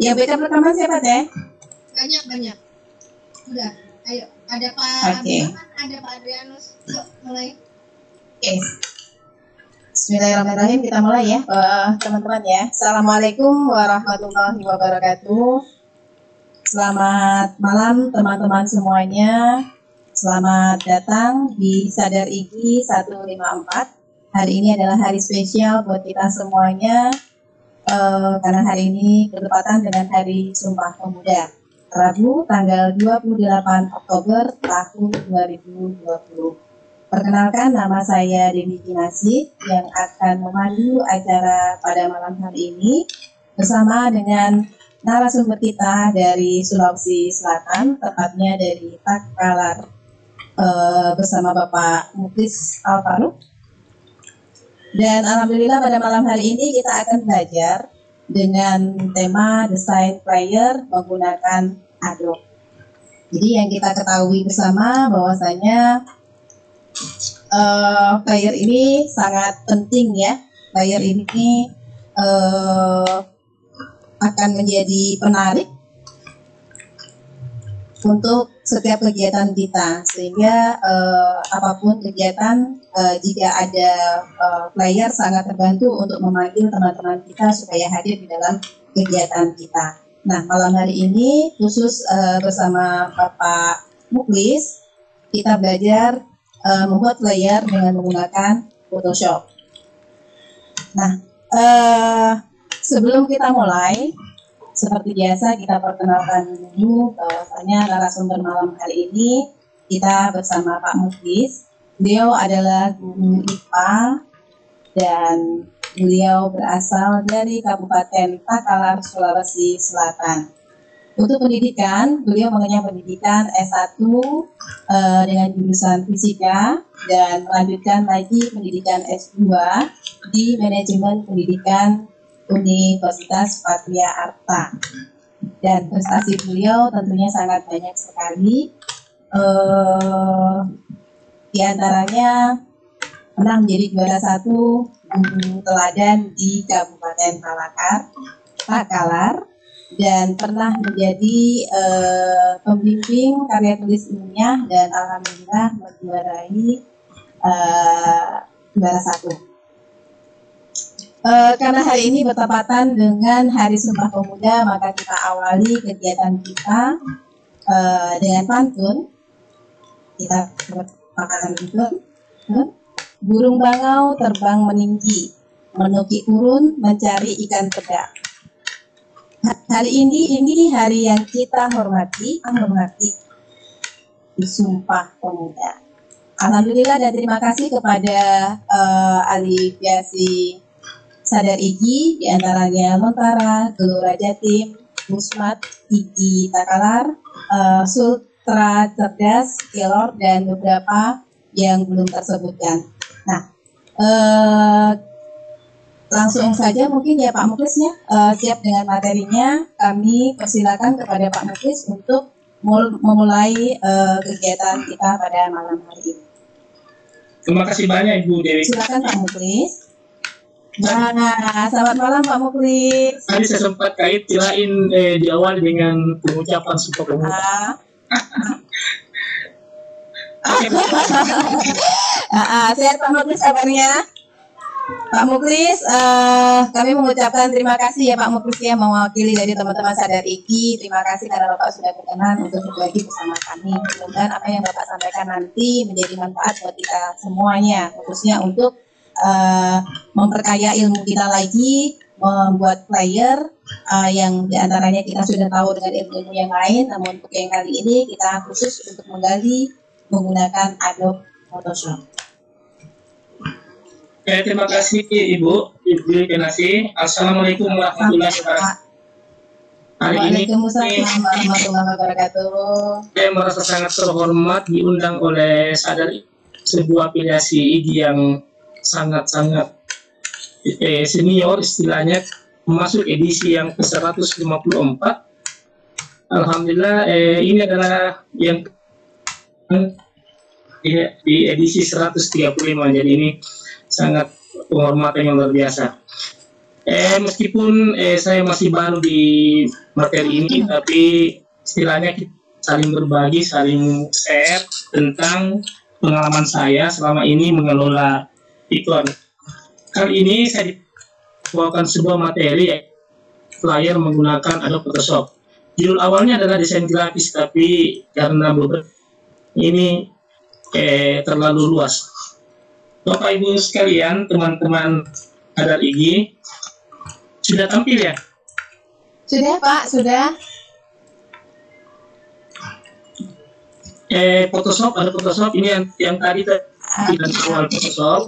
Ya, backup rekaman siapa teh? Banyak. Udah, ayo. Ada Pak Oke. ada Pak Adrianus. Yuk, mulai. Oke. Bismillahirrahmanirrahim, kita mulai ya, teman-teman ya. Assalamualaikum warahmatullahi wabarakatuh. Selamat malam teman-teman semuanya. Selamat datang di Sadar IGI 154. Hari ini adalah hari spesial buat kita semuanya, karena hari ini bertepatan dengan Hari Sumpah Pemuda, Rabu tanggal 28 Oktober tahun 2020. Perkenalkan, nama saya Deni Kinasi yang akan memandu acara pada malam hari ini bersama dengan narasumber kita dari Sulawesi Selatan, tepatnya dari Takalar, bersama Bapak Muklis Alfaruk. Dan alhamdulillah pada malam hari ini kita akan belajar dengan tema desain player menggunakan Adobe. Jadi yang kita ketahui bersama bahwasanya player ini sangat penting ya. Player ini akan menjadi penarik untuk setiap kegiatan kita, sehingga apapun kegiatan, jika ada player sangat terbantu untuk memanggil teman-teman kita supaya hadir di dalam kegiatan kita. Nah, malam hari ini khusus bersama Bapak Muklis, kita belajar membuat player dengan menggunakan Photoshop. Nah, sebelum kita mulai, seperti biasa kita perkenalkan dulu bahwasanya narasumber malam hari ini kita bersama Pak Muklis. Beliau adalah guru IPA dan beliau berasal dari Kabupaten Takalar, Sulawesi Selatan. Untuk pendidikan, beliau mengenyam pendidikan S1 dengan jurusan fisika dan melanjutkan lagi pendidikan S2 di manajemen pendidikan Universitas Patria Arta. Dan prestasi beliau tentunya sangat banyak sekali. Di antaranya pernah menjadi juara 1 guru teladan di Kabupaten Takalar, dan pernah menjadi pembimbing karya tulis ilmiah dan alhamdulillah menjuarai juara 1. Karena hari ini bertepatan dengan Hari Sumpah Pemuda, maka kita awali kegiatan kita dengan pantun. Kita berpakat pantun. Burung bangau terbang meninggi, menukik urun mencari ikan peda. Hari ini hari yang kita hormati di Sumpah Pemuda. Alhamdulillah dan terima kasih kepada ahli biasi Sadar IGI, diantaranya Lontara, Gelora Jatim, Musmat, IGI Takalar, Sultra Cerdas, Kelor, dan beberapa yang belum tersebutkan. Nah, langsung saja mungkin ya Pak Muklis ya, siap dengan materinya. Kami persilakan kepada Pak Muklis untuk memulai kegiatan kita pada malam hari ini. Terima kasih banyak Ibu Dewi. Silakan Pak Muklis. Nah, selamat malam Pak Muklis. Tadi saya sempat kirain di awal dengan pengucapan Sumpah Pemuda. Sehat Pak Muklis kabarnya? Pak Muklis, kami mengucapkan terima kasih ya Pak Muklis ya, mewakili dari teman-teman Sadar IGI. Terima kasih karena Bapak sudah berkenan untuk berbagi bersama kami. Mudah-mudahan apa yang Bapak sampaikan nanti menjadi manfaat buat kita semuanya, khususnya untuk memperkaya ilmu kita lagi, membuat player yang diantaranya kita sudah tahu dengan ilmu-ilmu yang lain, namun untuk yang kali ini kita khusus untuk menggali menggunakan Adobe Photoshop. Terima kasih Ibu Kinasi. Assalamualaikum warahmatullahi wabarakatuh. Hari ini warahmatullahi wabarakatuh. Saya merasa sangat terhormat diundang oleh Sadar sebuah afiliasi IGI yang sangat-sangat senior istilahnya, masuk edisi yang ke-154. Alhamdulillah ini adalah yang di edisi 135. Jadi ini sangat penghormatan yang luar biasa. Meskipun saya masih baru di materi ini, tapi istilahnya kita saling berbagi, saling share tentang pengalaman saya selama ini mengelola iklan. Kali ini saya bawakan sebuah materi flyer menggunakan Adobe Photoshop. Judul awalnya adalah desain grafis, tapi karena beberapa ini terlalu luas. Bapak Ibu sekalian, teman-teman Hadar IG, sudah tampil ya? Sudah Pak, sudah. Photoshop, ada Photoshop ini yang tadi tidak soal Photoshop.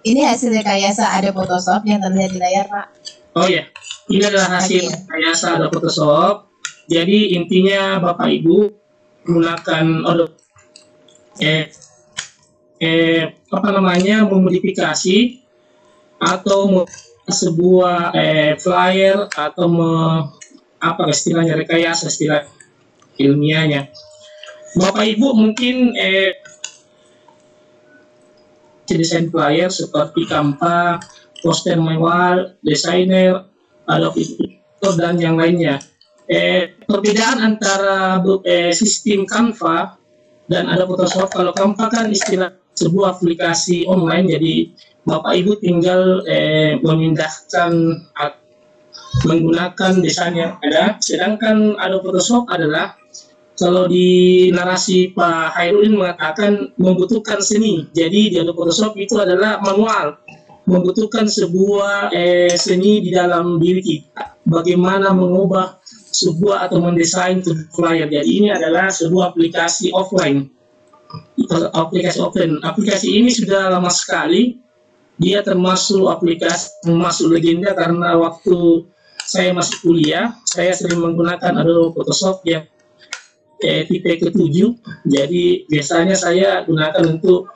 Ini hasil rekayasa ada Photoshop yang terlihat di layar Pak. Oh ya, ini adalah hasil rekayasa ada Photoshop. Jadi intinya Bapak Ibu menggunakan memodifikasi atau sebuah flyer atau istilahnya rekayasa, istilah ilmiahnya. Bapak Ibu mungkin desain flyer seperti Canva, poster mewah, desainer, Adobe Illustrator dan yang lainnya. Perbedaan antara sistem Canva dan Adobe Photoshop, kalau Canva kan istilah sebuah aplikasi online, jadi Bapak Ibu tinggal memindahkan menggunakan desain yang ada. Sedangkan Adobe Photoshop adalah, kalau di narasi Pak Hairudin mengatakan membutuhkan seni. Jadi di Adobe Photoshop itu adalah manual, membutuhkan sebuah seni di dalam diri kita. Bagaimana mengubah sebuah atau mendesain flyer. Jadi ini adalah sebuah aplikasi offline. Aplikasi offline. Aplikasi ini sudah lama sekali. Dia termasuk aplikasi masuk legenda karena waktu saya masih kuliah, saya sering menggunakan Adobe Photoshop yang tipe ke-7. Jadi biasanya saya gunakan untuk,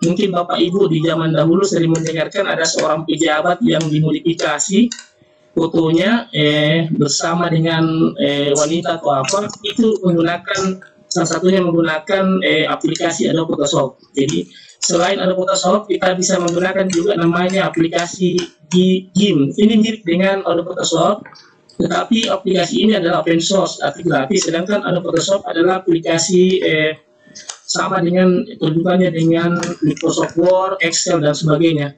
mungkin Bapak Ibu di zaman dahulu sering mendengarkan ada seorang pejabat yang dimodifikasi fotonya bersama dengan wanita atau apa, itu menggunakan, salah satunya menggunakan aplikasi Adobe Photoshop. Jadi selain Adobe Photoshop, kita bisa menggunakan juga namanya aplikasi GIMP. Ini mirip dengan Adobe Photoshop, tetapi aplikasi ini adalah open source, arti gratis. Sedangkan Adobe Photoshop adalah aplikasi sama dengan kedudukannya dengan Microsoft Word, Excel dan sebagainya.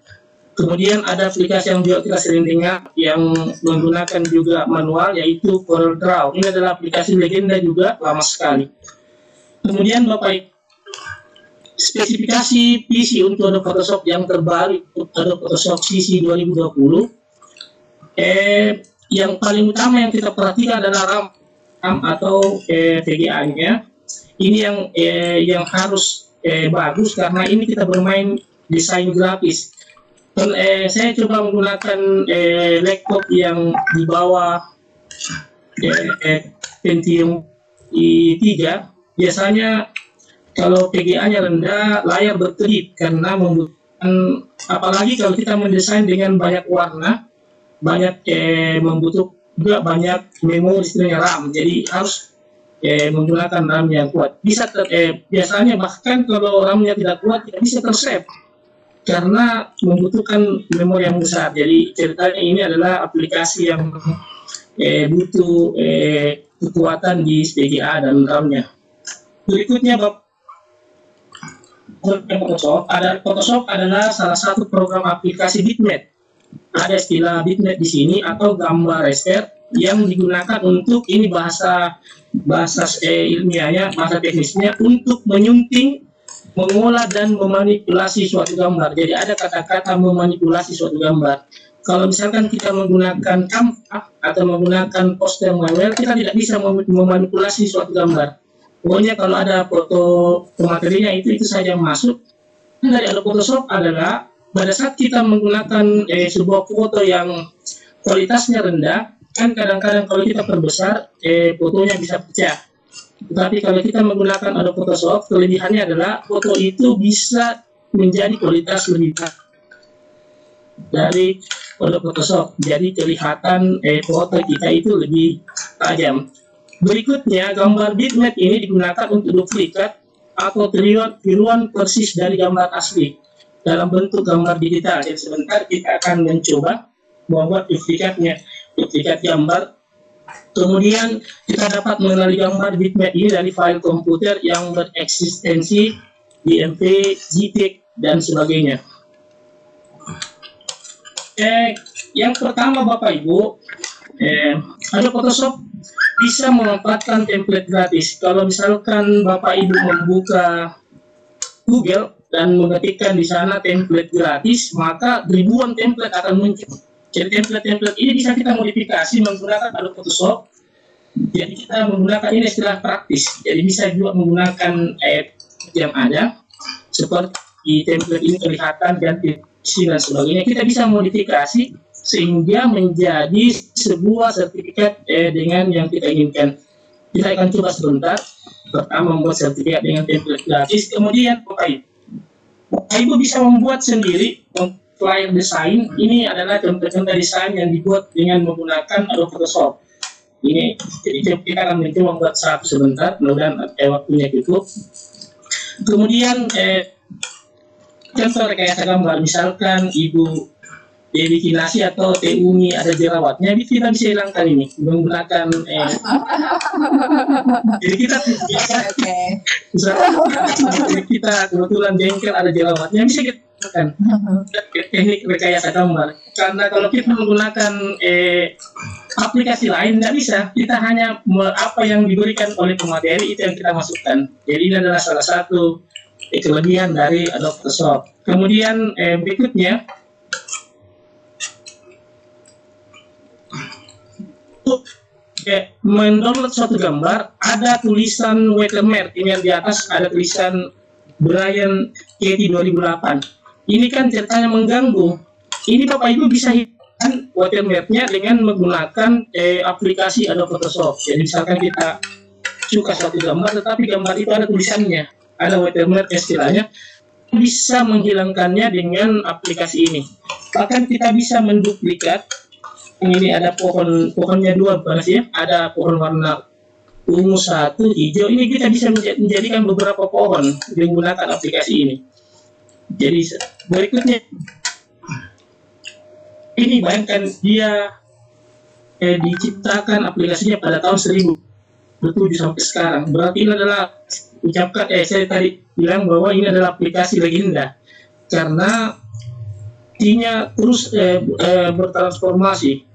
Kemudian ada aplikasi yang juga kita sering dengar yang menggunakan juga manual, yaitu CorelDRAW. Ini adalah aplikasi legenda juga, lama sekali. Kemudian Bapak, spesifikasi PC untuk Adobe Photoshop yang terbaru, Adobe Photoshop CC 2020. Yang paling utama yang kita perhatikan adalah RAM atau VGA-nya. Ini yang harus bagus, karena ini kita bermain desain grafis. Dan saya coba menggunakan laptop yang di bawah Pentium i3. Biasanya kalau VGA-nya rendah, layar berkedip karena membutuhkan, apalagi kalau kita mendesain dengan banyak warna, banyak membutuhkan juga banyak memori, istilahnya RAM. Jadi harus menggunakan RAM yang kuat. Biasanya bahkan kalau RAM-nya tidak kuat, tidak bisa tersave karena membutuhkan memori yang besar. Jadi ceritanya ini adalah aplikasi yang butuh kekuatan di VGA dan RAM-nya. Berikutnya Photoshop adalah salah satu program aplikasi bitmap. Ada istilah bitmap di sini atau gambar raster yang digunakan untuk, ini bahasa ilmiahnya, bahasa teknisnya, untuk menyunting, mengolah dan memanipulasi suatu gambar. Jadi ada kata-kata memanipulasi suatu gambar. Kalau misalkan kita menggunakan Canva atau menggunakan poster mewah, kita tidak bisa memanipulasi suatu gambar. Pokoknya kalau ada foto materinya itu saja yang masuk. Dari Adobe Photoshop adalah pada saat kita menggunakan sebuah foto yang kualitasnya rendah, kan kadang-kadang kalau kita perbesar fotonya bisa pecah. Tetapi kalau kita menggunakan Adobe Photoshop, kelebihannya adalah foto itu bisa menjadi kualitas lebih baik dari Adobe Photoshop. Jadi kelihatan foto kita itu lebih tajam. Berikutnya, gambar bitmap ini digunakan untuk duplikat atau tiruan persis dari gambar asli dalam bentuk gambar digital. Jadi sebentar kita akan mencoba membuat duplikat gambar. Kemudian kita dapat mengenali gambar bitmap ini dari file komputer yang bereksistensi BMP, JPEG, dan sebagainya. Yang pertama Bapak Ibu, Adobe Photoshop bisa memanfaatkan template gratis. Kalau misalkan Bapak Ibu membuka Google dan mengetikkan di sana template gratis, maka ribuan template akan muncul. Jadi template-template ini bisa kita modifikasi menggunakan Adobe Photoshop. Jadi kita menggunakan ini istilah praktis. Jadi bisa juga menggunakan yang ada seperti template ini kelihatan ganti dan sebagainya. Kita bisa modifikasi sehingga menjadi sebuah sertifikat dengan yang kita inginkan. Kita akan coba sebentar. Pertama membuat sertifikat dengan template gratis, kemudian Bapak Ibu bisa membuat sendiri flyer design. Ini adalah contoh-contoh desain yang dibuat dengan menggunakan Adobe Photoshop. Ini jadi kita akan mencoba membuat satu sebentar, mudah-mudahan waktunya cukup. Kemudian contoh rekayasa gambar, misalkan Ibu Dewi Kinasi atau Teh Umi ada jerawatnya, kita bisa hilangkan ini menggunakan jadi kita kita kebetulan jengkel ada jerawatnya, bisa kita kan teknik rekayasa gambar. Karena kalau kita menggunakan aplikasi lain tidak bisa, kita hanya apa yang diberikan oleh pemateri itu yang kita masukkan. Jadi ini adalah salah satu kelebihan dari Adobe Photoshop. Kemudian berikutnya untuk mendownload suatu gambar ada tulisan watermark. Ini yang di atas ada tulisan Brian Katie 2008. Ini kan ceritanya mengganggu. Ini Bapak Ibu bisa hilangkan watermarknya dengan menggunakan aplikasi Adobe Photoshop. Jadi misalkan kita suka suatu gambar tetapi gambar itu ada tulisannya, ada watermark istilahnya, bisa menghilangkannya dengan aplikasi ini. Bahkan kita bisa menduplikat. Ini ada pohonnya dua, ya. Ada pohon warna ungu satu, hijau. Ini kita bisa menjadikan beberapa pohon menggunakan aplikasi ini. Jadi berikutnya, ini bayangkan dia diciptakan aplikasinya pada tahun 1007 sampai sekarang. Berarti ini adalah ucapkan saya tadi bilang bahwa ini adalah aplikasi legenda karena artinya terus bertransformasi.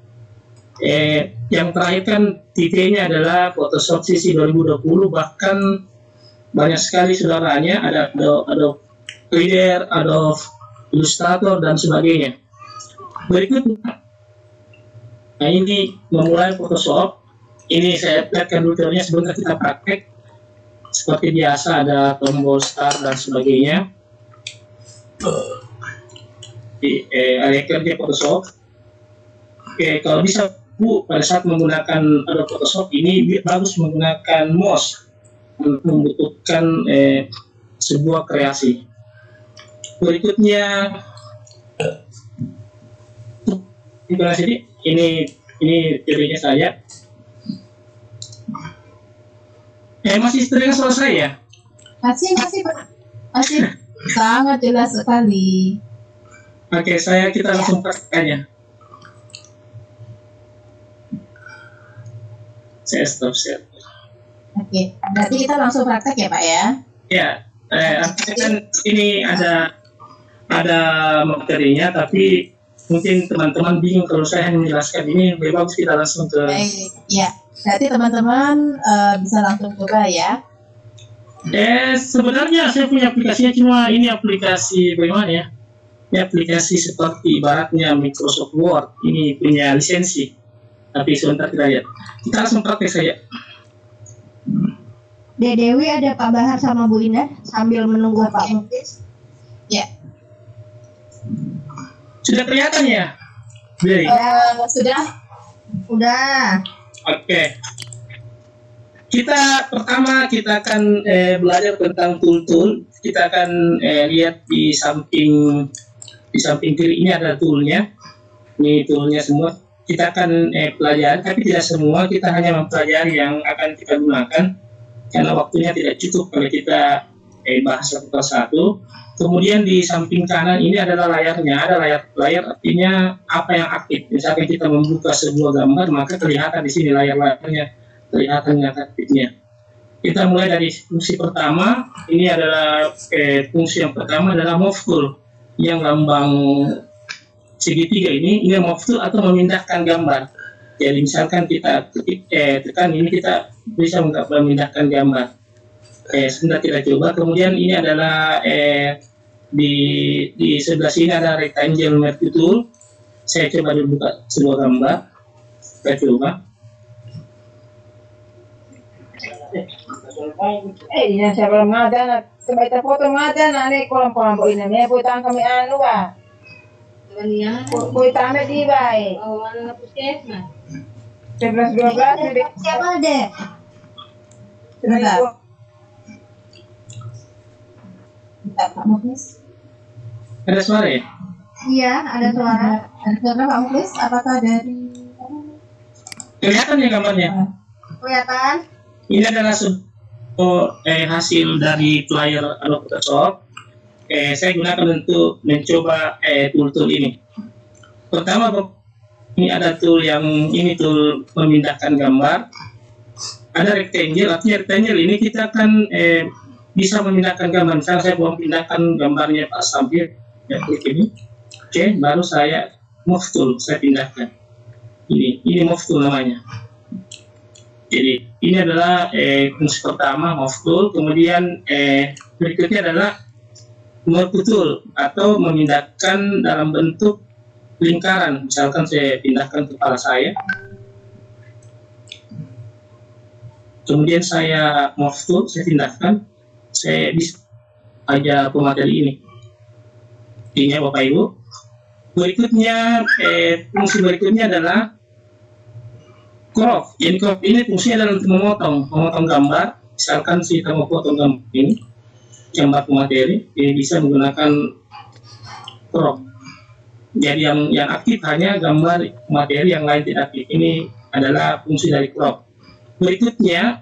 Yang terakhir kan titiknya adalah Photoshop CC 2020, bahkan banyak sekali saudaranya, ada Adobe Reader, Adobe Illustrator, dan sebagainya. Berikutnya, nah ini memulai Photoshop. Ini saya lihatkan dulu teorinya, sebentar kita praktek. Seperti biasa ada tombol start dan sebagainya. Di area kerja Photoshop. Oke, kalau bisa Bu, pada saat menggunakan Adobe Photoshop ini bagus menggunakan mouse, membutuhkan sebuah kreasi. Berikutnya, ini teorinya saya. Masih terdengar suara saya? Masih sangat jelas sekali. Oke, kita langsung prakteknya. Saya stop share. Oke, berarti kita langsung praktek ya Pak ya? Ya, kan ini ada materinya, tapi mungkin teman-teman bingung kalau saya hanya menjelaskan ini. Lebih bagus kita langsung ke. Baik, ya. Berarti teman-teman bisa langsung coba ya. Sebenarnya saya punya aplikasinya, cuma ini aplikasi bagaimana ya? Ini aplikasi seperti ibaratnya Microsoft Word. Ini punya lisensi. Tapi sebentar kita lihat. Kita langsung praktek saja. Dek Dewi, ada Pak Bahar sama Bu Indah sambil menunggu Pak Muklis. Ya. Sudah kelihatan ya? Sudah. Udah. Oke. Pertama kita akan belajar tentang tool-tool. Kita akan lihat di samping kiri ini ada toolnya. Ini toolnya semua. Kita akan pelajari, tapi tidak semua. Kita hanya mempelajari yang akan kita gunakan karena waktunya tidak cukup kalau kita bahas satu persatu. Kemudian di samping kanan ini adalah layarnya, ada layar artinya apa yang aktif. Misalkan kita membuka sebuah gambar, maka kelihatan di sini layarnya, kelihatan yang aktifnya. Kita mulai dari fungsi pertama. Ini adalah fungsi yang pertama adalah move tool, yang lambang segitiga ini move tool atau memindahkan gambar. Jadi misalkan kita tekan ini, kita bisa memindahkan gambar. Sebentar kita coba. Kemudian ini adalah di sebelah sini ada rectangle merge tool. Saya coba dulu buka sebuah gambar. Kita coba. Di na siya belum ada na sabay ta foto ada na ni kolam-kolam po ina niya po tang kami ano ba. Po tame di ba eh. Oh, ano na puskes na? 11-12 Siapa deh? Sebentar. Bentar, Pak Muklis. Ada suara ya? Iya, ada suara. Ada suara Pak Muklis? Apakah dari Kelihatan ya gambarnya? Kelihatan? Ini adalah hasil dari flyer Adobe Photoshop. Saya gunakan untuk mencoba tool-tool ini. Pertama, ini ada tool yang ini tool memindahkan gambar. Ada rectangle, artinya rectangle ini kita akan bisa memindahkan gambar. Misalnya saya mau pindahkan gambarnya Pak Sabir, ya klik ini. Oke, baru saya move tool, saya pindahkan. Ini move tool namanya. Jadi ini adalah fungsi pertama move tool. Kemudian berikutnya adalah move tool atau memindahkan dalam bentuk lingkaran. Misalkan saya pindahkan kepala saya, kemudian saya move tool, saya pindahkan, saya bisa aja pemateri ini. Ini ya Bapak Ibu. Berikutnya fungsi berikutnya adalah crop. Jadi crop ini fungsinya adalah untuk memotong gambar. Misalkan kita mau potong gambar ini, gambar pemateri, ini bisa menggunakan crop. Jadi yang aktif hanya gambar materi, yang lain tidak aktif. Ini adalah fungsi dari crop. Berikutnya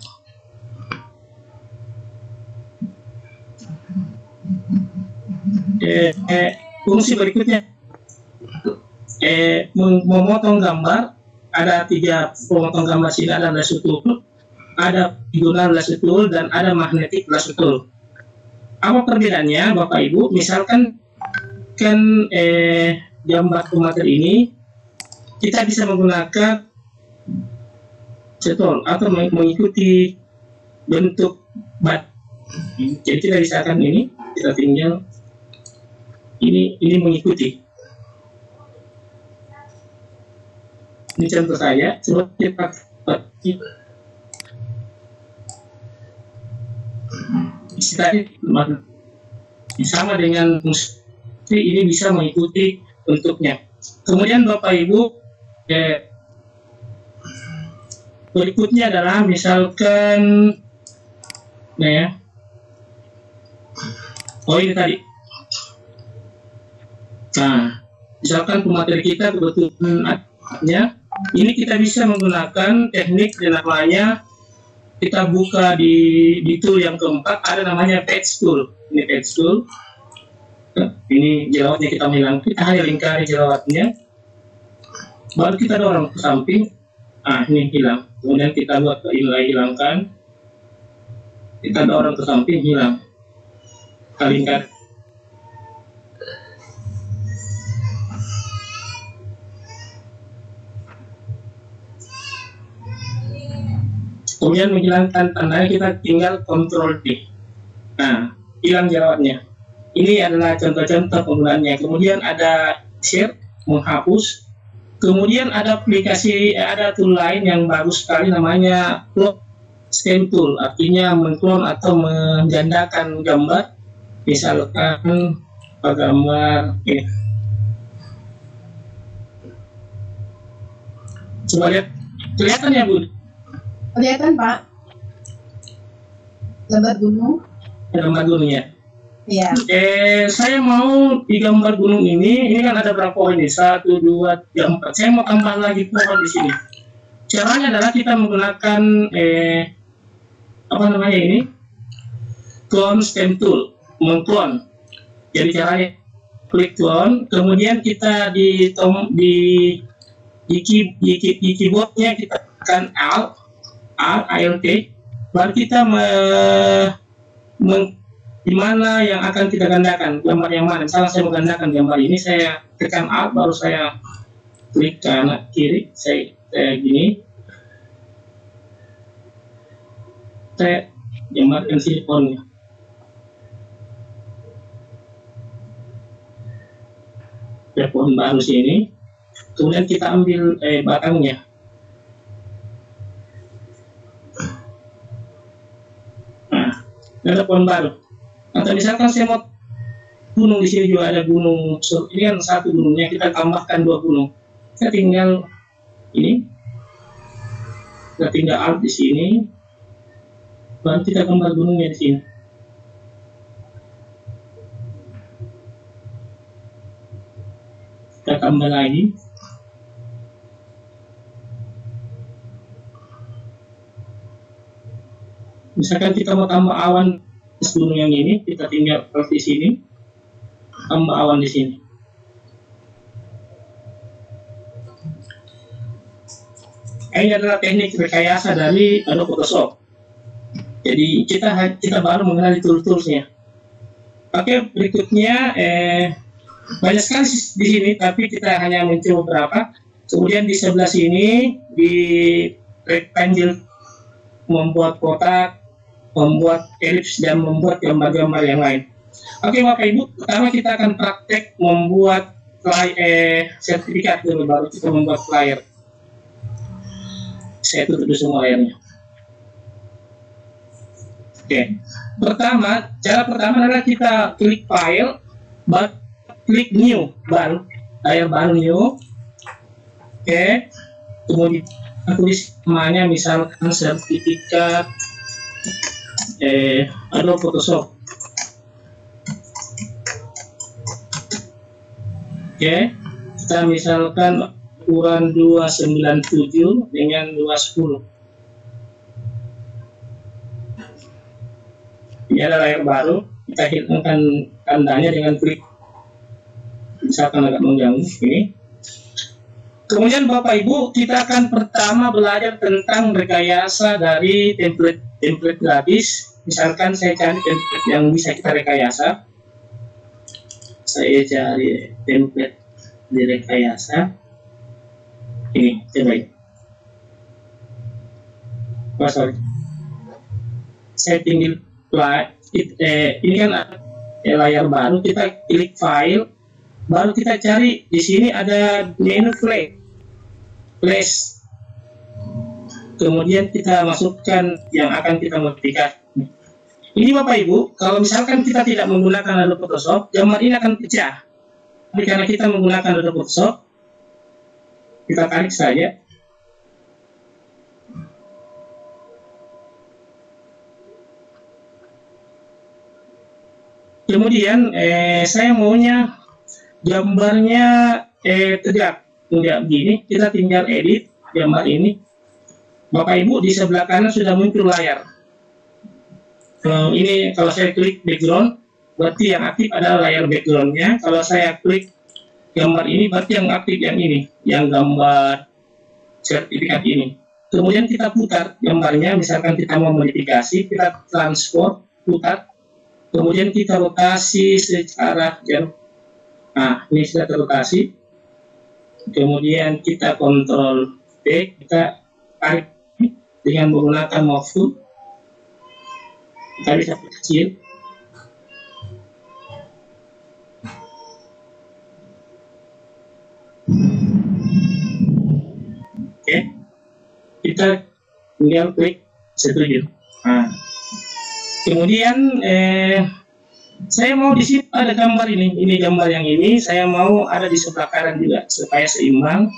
fungsi berikutnya memotong gambar. Ada 3 pemotong gambar sini, ada lasso tool, ada diagonal lasso tool, dan ada magnetic lasso tool. Apa perbedaannya Bapak Ibu? Misalkan kan gambar pemateri ini kita bisa menggunakan tool atau mengikuti bentuk bat. Jadi kita bisa akan ini, kita tinggal ini mengikuti. Ini contoh saya, coba kita sama dengan fungsi ini bisa mengikuti bentuknya. Kemudian Bapak Ibu, berikutnya adalah misalkan ini tadi. Nah, misalkan pemateri kita kebetulan adanya, ini kita bisa menggunakan teknik yang namanya, kita buka di tool yang keempat, ada namanya page tool. Ini page tool. Ini jerawatnya kita hilang, kita hanya lingkari jerawatnya, baru kita dorong ke samping. Ini hilang. Kemudian kita buat hilangkan, kita dorong ke samping, hilang. Kita lingkar. Kemudian menghilangkan tandanya, kita tinggal Ctrl D. Nah, hilang jerawatnya. Ini adalah contoh-contoh penggunaannya. Kemudian ada share, menghapus. Kemudian ada aplikasi, ada tool lain yang bagus sekali namanya clone scan tool. Artinya mengklon atau menggandakan gambar. Misalkan gambar ini. Coba lihat, kelihatan ya Bu? kelihatan Pak? Gambar gunung? Gambar gunungnya. Iya. Saya mau di gambar gunung ini kan ada berapa pohon ini? 1, 2, 3, 4. Saya mau tambah lagi pohon di sini. Caranya adalah kita menggunakan apa namanya ini? clone stem tool, mengclone. Jadi caranya klik clone, kemudian kita di keyboardnya kita tekan Alt, baru kita di mana yang akan kita gandakan, gambar yang mana. Misalnya saya menggandakan gambar ini, saya tekan Alt, baru saya klik kanan kiri, saya gini, saya gambarkan sini pohonnya. Ada pohon baru sini, kemudian kita ambil batangnya. Nah, ada pohon baru. Atau misalkan saya mau gunung, di sini juga ada gunung. Ini kan satu gunungnya, kita tambahkan 2 gunung. Kita tinggal ini, kita tinggal Alt di sini, baru kita gambar gunungnya di sini. Kita tambah lagi. Misalkan kita mau tambah awan di gunung yang ini, kita tinggal di sini, tambah awan di sini. Ini adalah teknik rekayasa dari Adobe Photoshop. Jadi kita baru mengenali tool-toolsnya. Oke, berikutnya banyak sekali di sini, tapi kita hanya mencoba beberapa. Kemudian di sebelah sini di rectangle, membuat kotak, membuat elips, dan membuat gambar-gambar yang lain. Oke Bapak Ibu, pertama kita akan praktek membuat sertifikat dulu, baru kita membuat flyer. Saya tutup dulu semua layarnya. Oke, cara pertama adalah kita klik file, baru klik new, baru layar baru new. Oke, kemudian tulis namanya, misalkan sertifikat Adobe Photoshop. Oke, kita misalkan ukuran 297 dengan 210. Ini ada layar baru, kita hilangkan tandanya dengan klik, misalkan agak mengganggu ini. Kemudian Bapak Ibu, kita akan pertama belajar tentang rekayasa dari template gratis. Misalkan saya cari template yang bisa kita rekayasa. Saya cari template di rekayasa. Ini, coba ini. Oh, sorry. Saya tinggal ini kan layar baru, kita klik file, baru kita cari di sini ada menu flash. Kemudian kita masukkan yang akan kita modifikasi. Ini Bapak Ibu, kalau misalkan kita tidak menggunakan Adobe Photoshop, gambar ini akan pecah. Tapi karena kita menggunakan Adobe Photoshop, kita tarik saja. Kemudian saya maunya gambarnya tegak, enggak begini. Kita tinggal edit gambar ini. Bapak Ibu, di sebelah kanan sudah muncul layar. Ini kalau saya klik background, berarti yang aktif adalah layar backgroundnya. Kalau saya klik gambar ini, berarti yang aktif yang ini, yang gambar sertifikat ini. Kemudian kita putar gambarnya, misalkan kita mau modifikasi, kita transport, putar. Kemudian kita rotasi secara jauh. Nah, ini sudah terrotasi. Kemudian kita kontrol D, kita tarik dengan menggunakan mouse tool. Kita bisa kecil. Oke, kita tinggal klik setuju. Nah, kemudian saya mau di sini ada gambar ini gambar yang ini, saya mau ada di sebelah kanan juga supaya seimbang.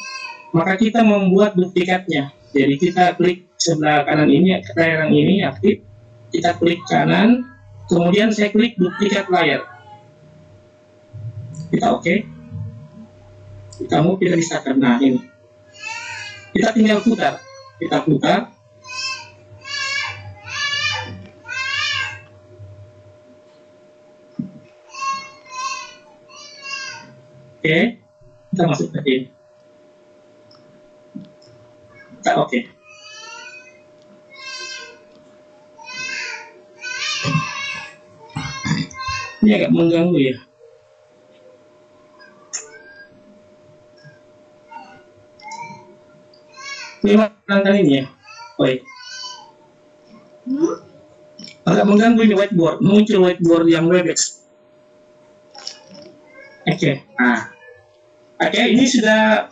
Maka kita membuat duplikatnya. Jadi kita klik sebelah kanan ini, layar yang ini aktif, kita klik kanan, kemudian saya klik duplikat layar. Kita oke. Kita mau pilih misalkan, nah ini. Kita tinggal putar, kita putar. Oke, kita masuk ke sini. Kita oke. Ini agak mengganggu ya. Ini langkah ini ya. Baik. Agak mengganggu ini whiteboard. Muncul whiteboard yang Webex. Oke. Nah. Oke, ini sudah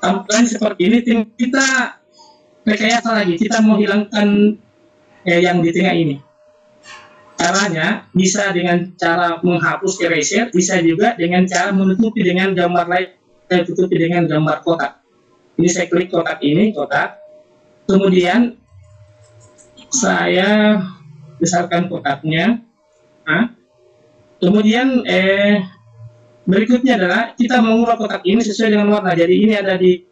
tampilan seperti ini. Kita rekayasa lagi. Kita mau hilangkan yang di tengah ini. Caranya bisa dengan cara menghapus eraser, bisa juga dengan cara menutupi dengan gambar lain. Saya tutupi dengan gambar kotak. Ini saya klik kotak ini, kotak. Kemudian saya besarkan kotaknya. Nah, kemudian berikutnya adalah kita mengubah kotak ini sesuai dengan warna. Jadi ini ada di,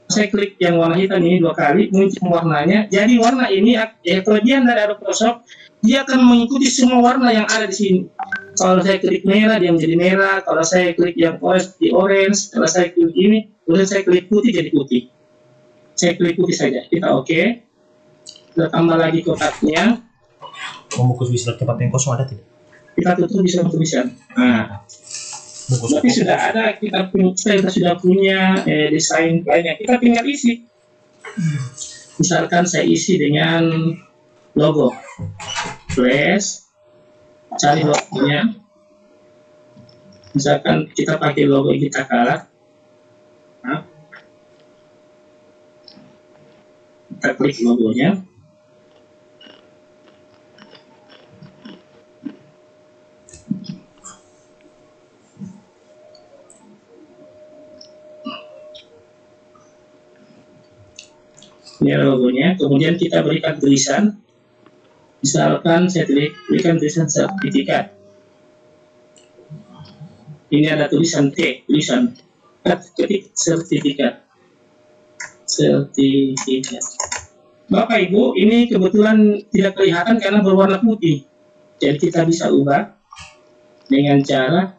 saya klik yang warna hitam ini 2 kali, muncul warnanya. Jadi warna ini kelebihan dari Adobe Photoshop, dia akan mengikuti semua warna yang ada di sini. Kalau saya klik merah, dia menjadi merah. Kalau saya klik yang orange, di orange. Kalau saya klik ini, kemudian saya klik putih, jadi putih. Saya klik putih saja. Kita oke. Kita tambah lagi kotaknya. Membungkus bisa tempat yang kosong ada tidak? Kita tutup bisa. Nah, berarti sudah ada, kita sudah punya desain lainnya. Kita tinggal isi. Misalkan saya isi dengan logo. Flash. Cari logonya. Misalkan kita pakai logo kita color. Nah, kita klik logonya. Ini logonya. Kemudian kita berikan tulisan. Misalkan saya berikan tulisan sertifikat. Ini ada tulisan T, tulisan ketik sertifikat. Sertifikat. Bapak Ibu, ini kebetulan tidak kelihatan karena berwarna putih. Jadi kita bisa ubah dengan cara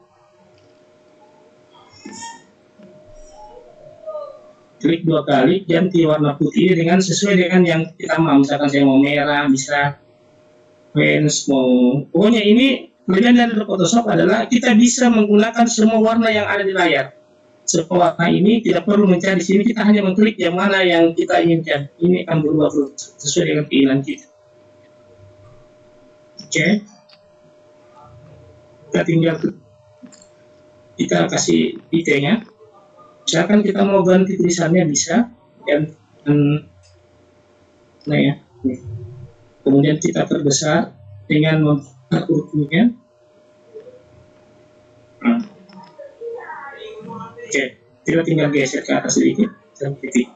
klik 2 kali, ganti warna putih ini dengan sesuai dengan yang kita mau. Misalkan saya mau merah, bisa orange, mau. Pokoknya ini kelebihan dari Photoshop adalah kita bisa menggunakan semua warna yang ada di layar. Semua warna ini tidak perlu mencari di sini, kita hanya mengklik yang mana yang kita inginkan. Ini akan berubah sesuai dengan keinginan kita. Oke. Kita tinggal kita kasih detailnya. Misalkan kita mau ganti tulisannya bisa, dan nah ya, nih. Kemudian kita perbesar dengan membuka hurufnya. Nah. Oke, kita tinggal geser ke atas sedikit dan titik.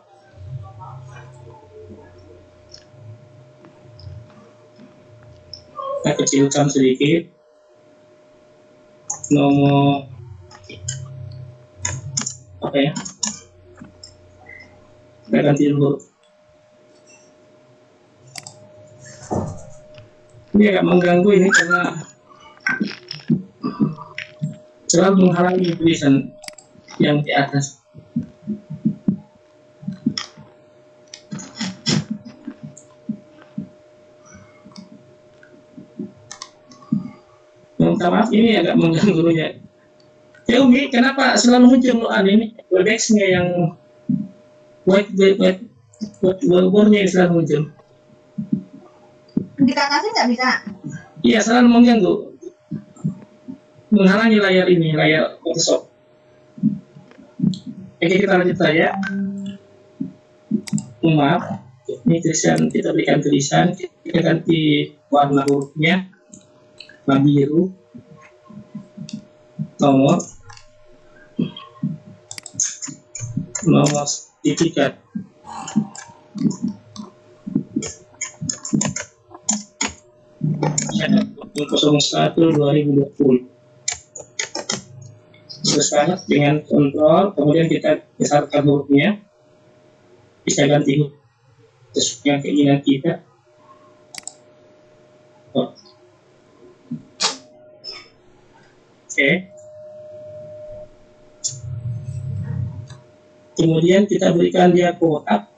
Kita kecilkan sedikit. Nomor apa ya? Kita ganti huruf. Ini agak mengganggu ini karena selalu menghalangi tulisan yang di atas. Minta maaf, ini agak mengganggunya. Ya Umi, kenapa selalu muncul ini Webex-nya yang whiteboard-nya yang selalu muncul? Di atasnya nggak bisa. Iya, selalu mengganggu, menghalangi layar ini, layar Photoshop. Oke, kita lanjut saja. Maaf, ini tulisan, kita berikan tulisan, kita ganti warna hurufnya, warna biru, nomor sertifikat. Ada 01/2020. Selesai dengan kontrol, kemudian kita besarkan hurufnya, bisa ganti huruf sesuai dengan keinginan kita. Oke. Kemudian kita berikan dia kotak.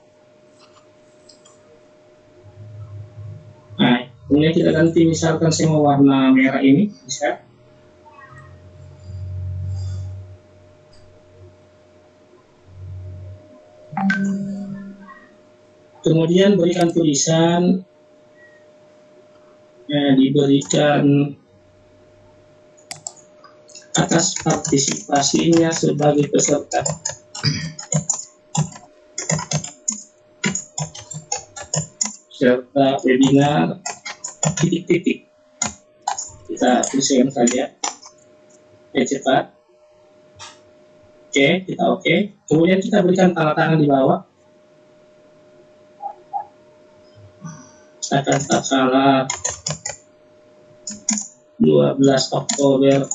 Nah, kemudian kita ganti misalkan semua warna merah ini, bisa. Kemudian berikan tulisan, diberikan atas partisipasinya sebagai peserta. Serta webinar titik-titik, kita tuliskan saja cepat. Oke, kita oke. Kemudian kita berikan tanda tangan di bawah. Akan tak salah 12 Oktober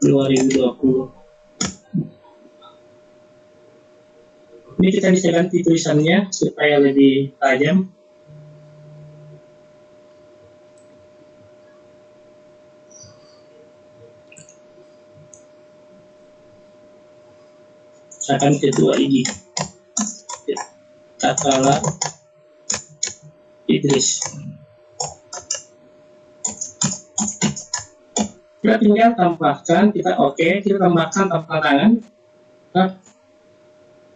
2020. Ini kita bisa ganti tulisannya supaya lebih tajam. Misalkan ketua ini Kakala Idris. Kita tinggal tambahkan, kita oke, kita tambahkan tanda tangan, kita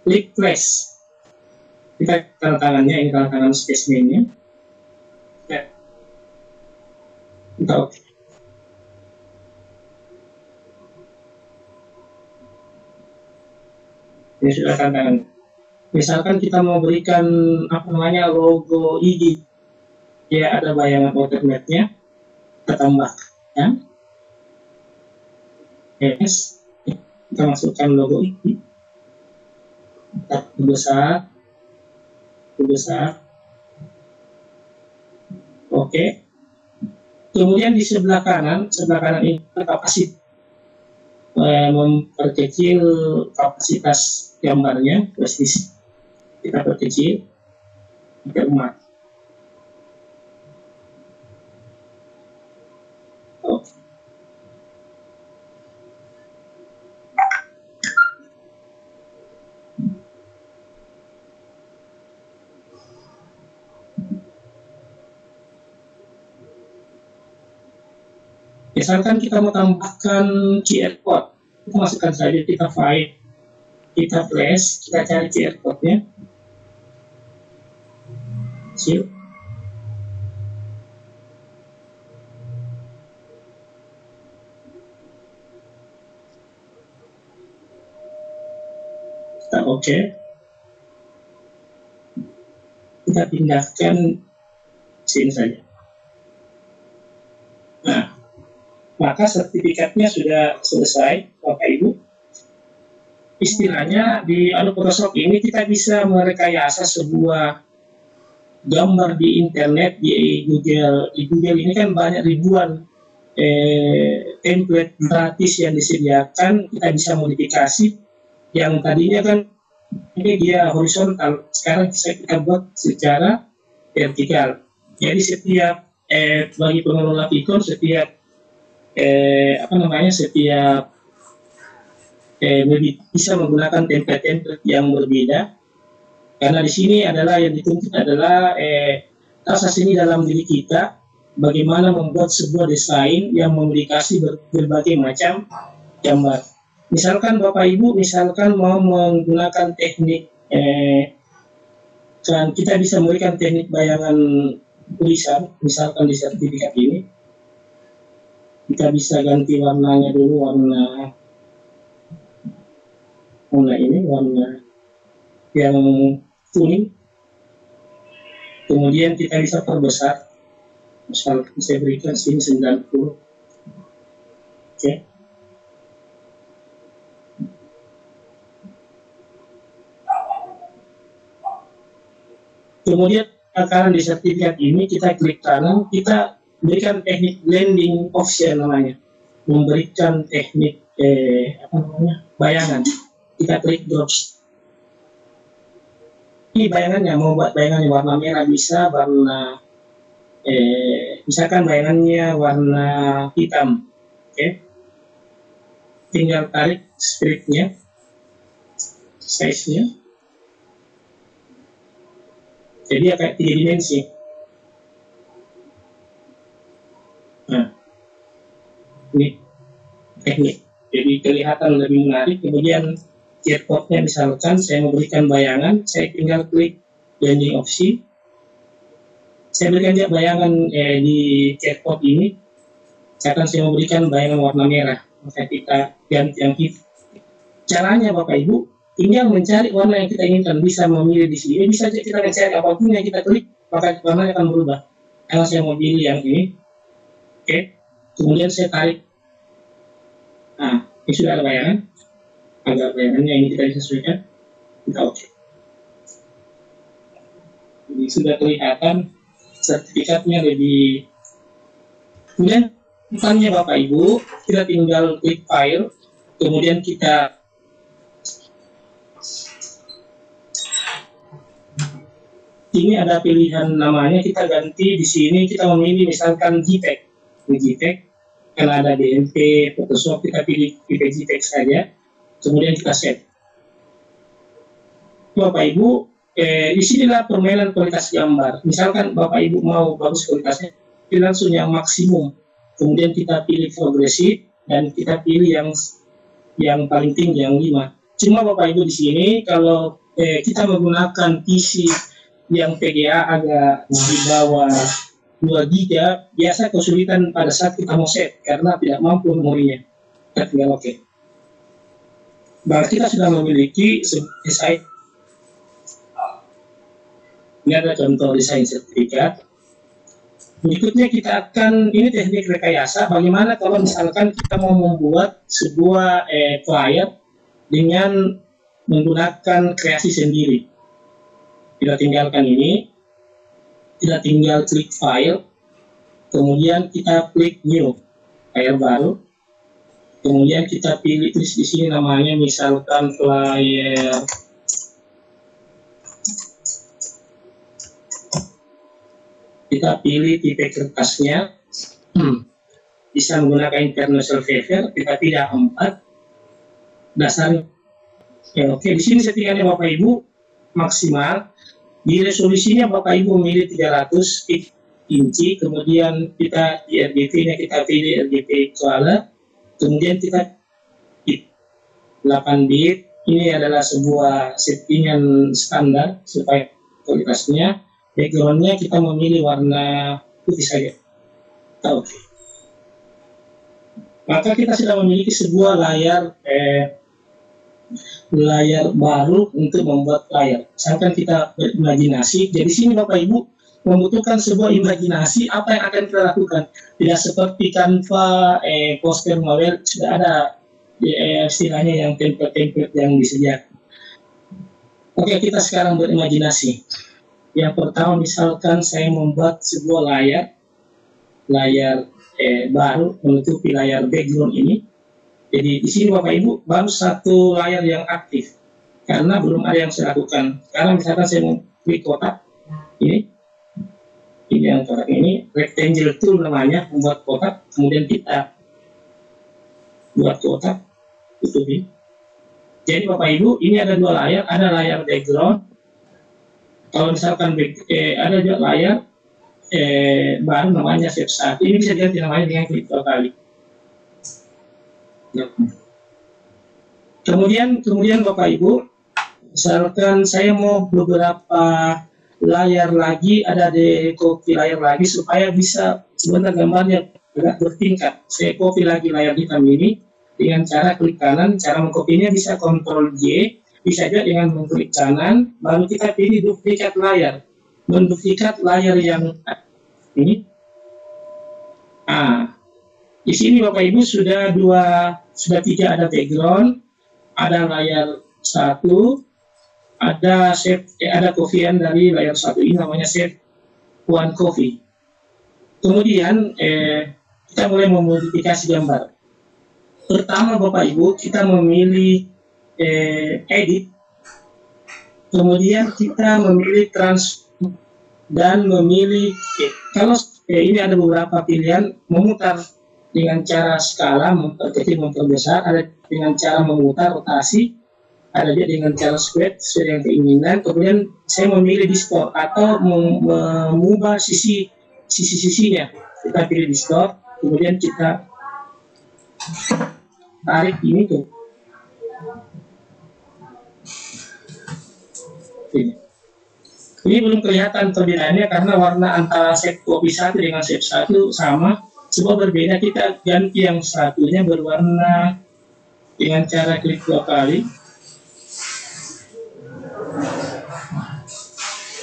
klik press. Kita tanda tangannya, ini tanda tangan spesimennya. Kita oke. Ini sudah tanda tangan. Misalkan kita mau berikan logo IG, ya ada bayangan watermarknya, kita tambahkan. Yes, kita masukkan logo IG, kita besar, oke. Kemudian di sebelah kanan ini kapasitas, memperkecil kapasitas gambarnya, posisi kita perkecil, kita emas. Oke. Misalkan kita mau tambahkan QR code, kita masukkan saja, kita file, kita flash, kita cari QR code-nya. Siap. Kita oke. Kita pindahkan sini saja. Nah, maka sertifikatnya sudah selesai, Bapak Ibu. Istilahnya di Photoshop ini kita bisa merekayasa sebuah gambar di internet, di Google. Di Google ini kan banyak ribuan template gratis yang disediakan. Kita bisa modifikasi. Yang tadinya kan ini dia horizontal, sekarang bisa kita buat secara vertikal. Jadi setiap bagi pengelola Vicon setiap bisa menggunakan template-template yang berbeda, karena di sini adalah yang dituntut adalah rasa seni dalam diri kita, bagaimana membuat sebuah desain yang memiliki berbagai macam gambar. Misalkan Bapak Ibu mau menggunakan teknik dan kita bisa memberikan teknik bayangan tulisan, misalkan di sertifikat ini kita bisa ganti warnanya dulu, warna yang kuning, kemudian kita bisa perbesar, misalkan saya berikan sini 90. Oke. Kemudian karena di sertifikat ini kita klik kanan, kita berikan teknik blending option namanya, memberikan teknik bayangan. Kita klik drops. Ini bayangannya, mau buat bayangannya warna merah bisa, warna misalkan bayangannya warna hitam, oke. Tinggal tarik stripnya size-nya. Jadi ya kayak 3 dimensi. Nah, ini teknik. Jadi kelihatan lebih menarik. Kemudian chatbotnya misalkan saya memberikan bayangan, saya tinggal klik blending opsi. Saya berikan dia bayangan di chatbot ini. Misalkan saya memberikan bayangan warna merah, maka kita ganti yang hitam. Caranya Bapak Ibu, tinggal mencari warna yang kita inginkan, bisa memilih di sini. Bisa saja kita mencari apapun yang kita klik, maka warnanya akan berubah. Kalau saya mau pilih yang ini, oke. Kemudian saya tarik. Nah, ini sudah ada bayangan. Agar bayangannya ini kita bisa sesuaikan, kita oke. Jadi sudah kelihatan sertifikatnya lebih. Kemudian depannya Bapak Ibu, kita tinggal klik file, kemudian kita ini ada pilihan namanya, kita ganti di sini, kita memilih misalkan JPEG. Ini JPEG, karena ada DNP, Photoshop, kita pilih JPEG saja, kemudian kita save. Bapak Ibu, disinilah permainan kualitas gambar. Misalkan Bapak Ibu mau bagus kualitasnya, pilih langsung yang maksimum, kemudian kita pilih progresif, dan kita pilih yang paling tinggi, yang 5. Cuma Bapak Ibu di sini, kalau kita menggunakan PC yang PGA agak di bawah 2 GB, biasa kesulitan pada saat kita mau save karena tidak mampu memorinya. Kita tinggal oke. Bahwa kita sudah memiliki desain. Ini ada contoh desain sertifikat. Berikutnya kita akan, ini teknik rekayasa, bagaimana kalau misalkan kita mau membuat sebuah flyer dengan menggunakan kreasi sendiri. Kita tinggalkan ini, kita tinggal klik file, kemudian kita klik new, flyer baru, kemudian kita pilih tulis di sini namanya misalkan flyer kita pilih tipe kertasnya, bisa menggunakan international favor, kita pilih A4 dasarnya. Ya, oke, di sini settingannya Bapak Ibu maksimal. Di resolusinya Bapak Ibu milih 300 inci, kemudian kita di RGB-nya kita pilih RGB Koala, kemudian kita 8 bit. Ini adalah sebuah settingan standar supaya kualitasnya. Background-nya kita memilih warna putih saja. Oke. Maka kita sudah memiliki sebuah layar baru untuk membuat flyer. Misalkan kita berimajinasi, jadi sini Bapak Ibu membutuhkan sebuah imajinasi apa yang akan kita lakukan. Tidak seperti Canva, poster Mawel, sudah ada istilahnya yang template-template yang disediakan. Oke, kita sekarang berimajinasi. Yang pertama misalkan saya membuat sebuah layar baru menutupi layar background ini. Jadi di sini Bapak Ibu baru satu layar yang aktif karena belum ada yang saya lakukan. Sekarang misalkan saya mau klik kotak ini yang kotak ini, rectangle tool namanya, membuat kotak, kemudian kita buat kotak, tutupi. Jadi Bapak Ibu ini ada 2 layar, ada layar background. Kalau misalkan ada juga layar baru namanya shape 1, ini bisa diganti namanya dengan klik 2 kali. Kemudian Bapak Ibu, misalkan saya mau beberapa layar lagi, ada di copy layar lagi supaya bisa sebentar gambarnya agak bertingkat. Saya copy lagi layar hitam ini dengan cara klik kanan. Cara mengkopinya bisa Ctrl J, bisa juga dengan mengklik kanan, baru kita pilih duplikat layar, menduplikat layar yang ini. Di sini Bapak Ibu sudah 3 ada background, ada layar 1, ada ada kopian dari layar 1 ini namanya save one copy. Kemudian kita mulai memodifikasi gambar. Pertama Bapak Ibu kita memilih edit, kemudian kita memilih transform dan memilih kalau ini ada beberapa pilihan, memutar dengan cara skala, memperkecil, memperbesar, ada dengan cara memutar rotasi, ada juga dengan cara square sesuai dengan keinginan. Kemudian saya memilih distort atau mengubah sisinya. Kita pilih distort, kemudian kita tarik ini tuh. Ini belum kelihatan perbedaannya karena warna antara shape kopi 1 dengan shape 1 sama, cuma berbeda. Kita ganti yang satunya berwarna dengan cara klik 2 kali.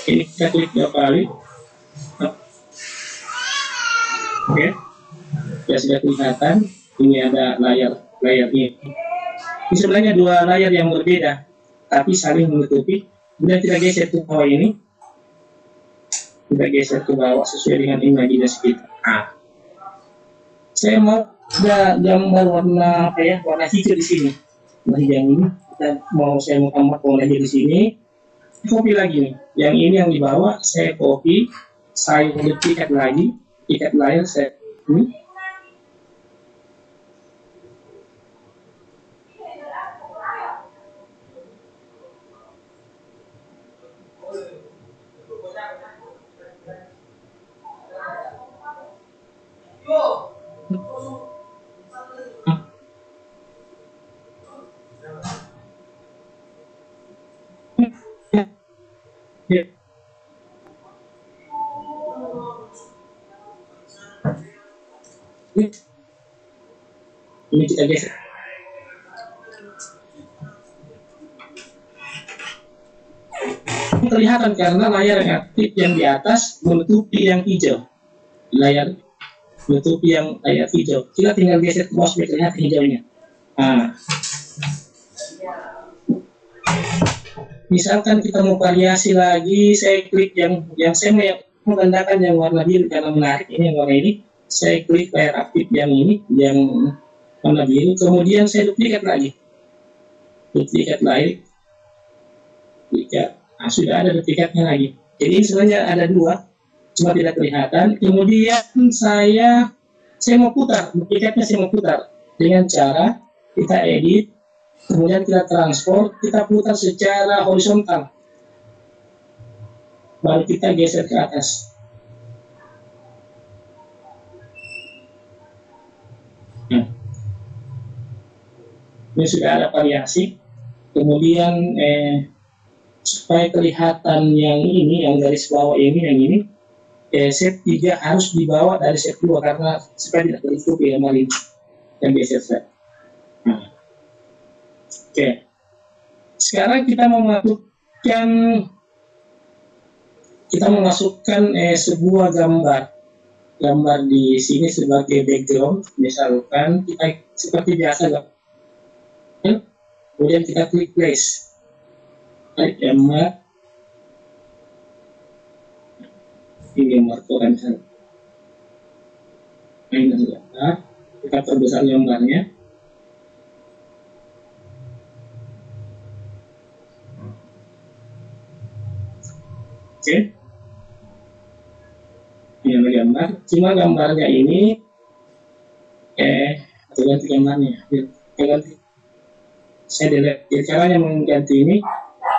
Ini kita klik 2 kali. Oke, ya sudah kelihatan. Ini ada layar ini. Ini sebenarnya 2 layar yang berbeda, tapi saling menutupi. Kemudian kita geser ke bawah ini. Kita geser ke bawah sesuai dengan imajinasi kita. Nah, saya mau ada gambar warna apa ya, warna hijau di sini. Warna hijau ini, saya mau tambah warna hijau di sini. Copy lagi nih. Yang ini yang di bawah saya copy, saya duplikat lagi, ikat layar saya ini. Ya. Ini kita geser. Kelihatan karena layar yang aktif yang di atas menutupi yang hijau. Layar menutupi yang layar hijau. Kita tinggal geser ke bawah supaya terlihat hijaunya. Nah. Misalkan kita mau variasi lagi, saya klik yang saya mau menggandakan yang warna biru karena menarik. Ini yang warna ini, saya klik layar aktif yang ini, yang warna biru. Kemudian saya duplikat lagi, duplikat layar. Nah, sudah ada duplikatnya lagi. Jadi sebenarnya ada 2, cuma tidak kelihatan. Kemudian saya mau putar, duplikatnya saya mau putar dengan cara kita edit. Kemudian kita transport, kita putar secara horizontal. Baru kita geser ke atas. Nah. Ini sudah ada variasi. Kemudian supaya kelihatan yang ini, yang garis bawah ini, yang ini, shape 3 harus dibawa dari shape 2 karena supaya tidak tertutupi yang malin yang geser saya. Nah. Oke, sekarang kita memasukkan sebuah gambar di sini sebagai background. Misalkan kita seperti biasa, kemudian kita klik place, tarik gambar, ini gambar koran misalnya. Ini gambar, kita perbesar gambarnya. Oke, ini ada gambar. Cuma gambarnya ini, ganti gambarnya. Ganti. Saya delete. Jadi caranya mengganti ini,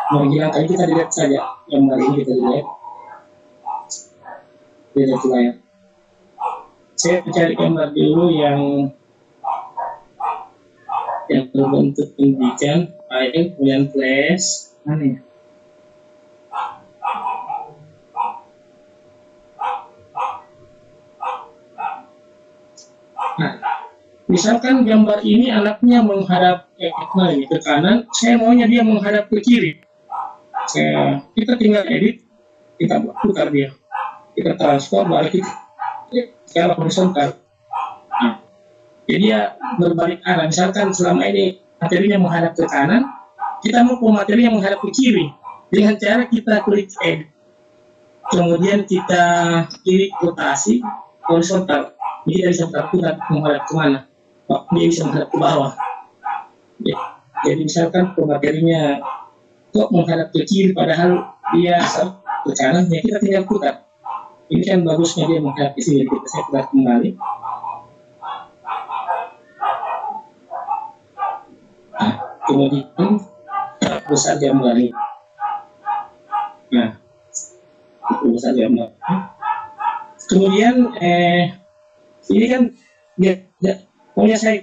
menghilangkan kita delete saja gambar ini, kita delete. Delete layar. Saya mencari gambar dulu yang berbentuk pendidikan, file, kemudian flash, mana ya? Nah, misalkan gambar ini anaknya menghadap ke kanan, saya maunya dia menghadap ke kiri. Kita tinggal edit, kita putar dia, kita transfer, balik secara horizontal. Nah, jadi dia berbalik arah. Misalkan selama ini materinya menghadap ke kanan, kita mau materi yang menghadap ke kiri. Dengan cara kita klik edit, kemudian kita klik rotasi horizontal. Jadi kita bisa putar menghadap ke mana? Dia bisa menghadap ke bawah. Jadi misalkan materinya kok menghadap ke kiri padahal dia ke kanan, ya kita tinggal putar. Ini kan bagusnya dia menghadap ke sini. Saya putar kembali. Nah, kemudian besar gambar ini. Nah, itu besar gambar. Kemudian ini kan pokoknya saya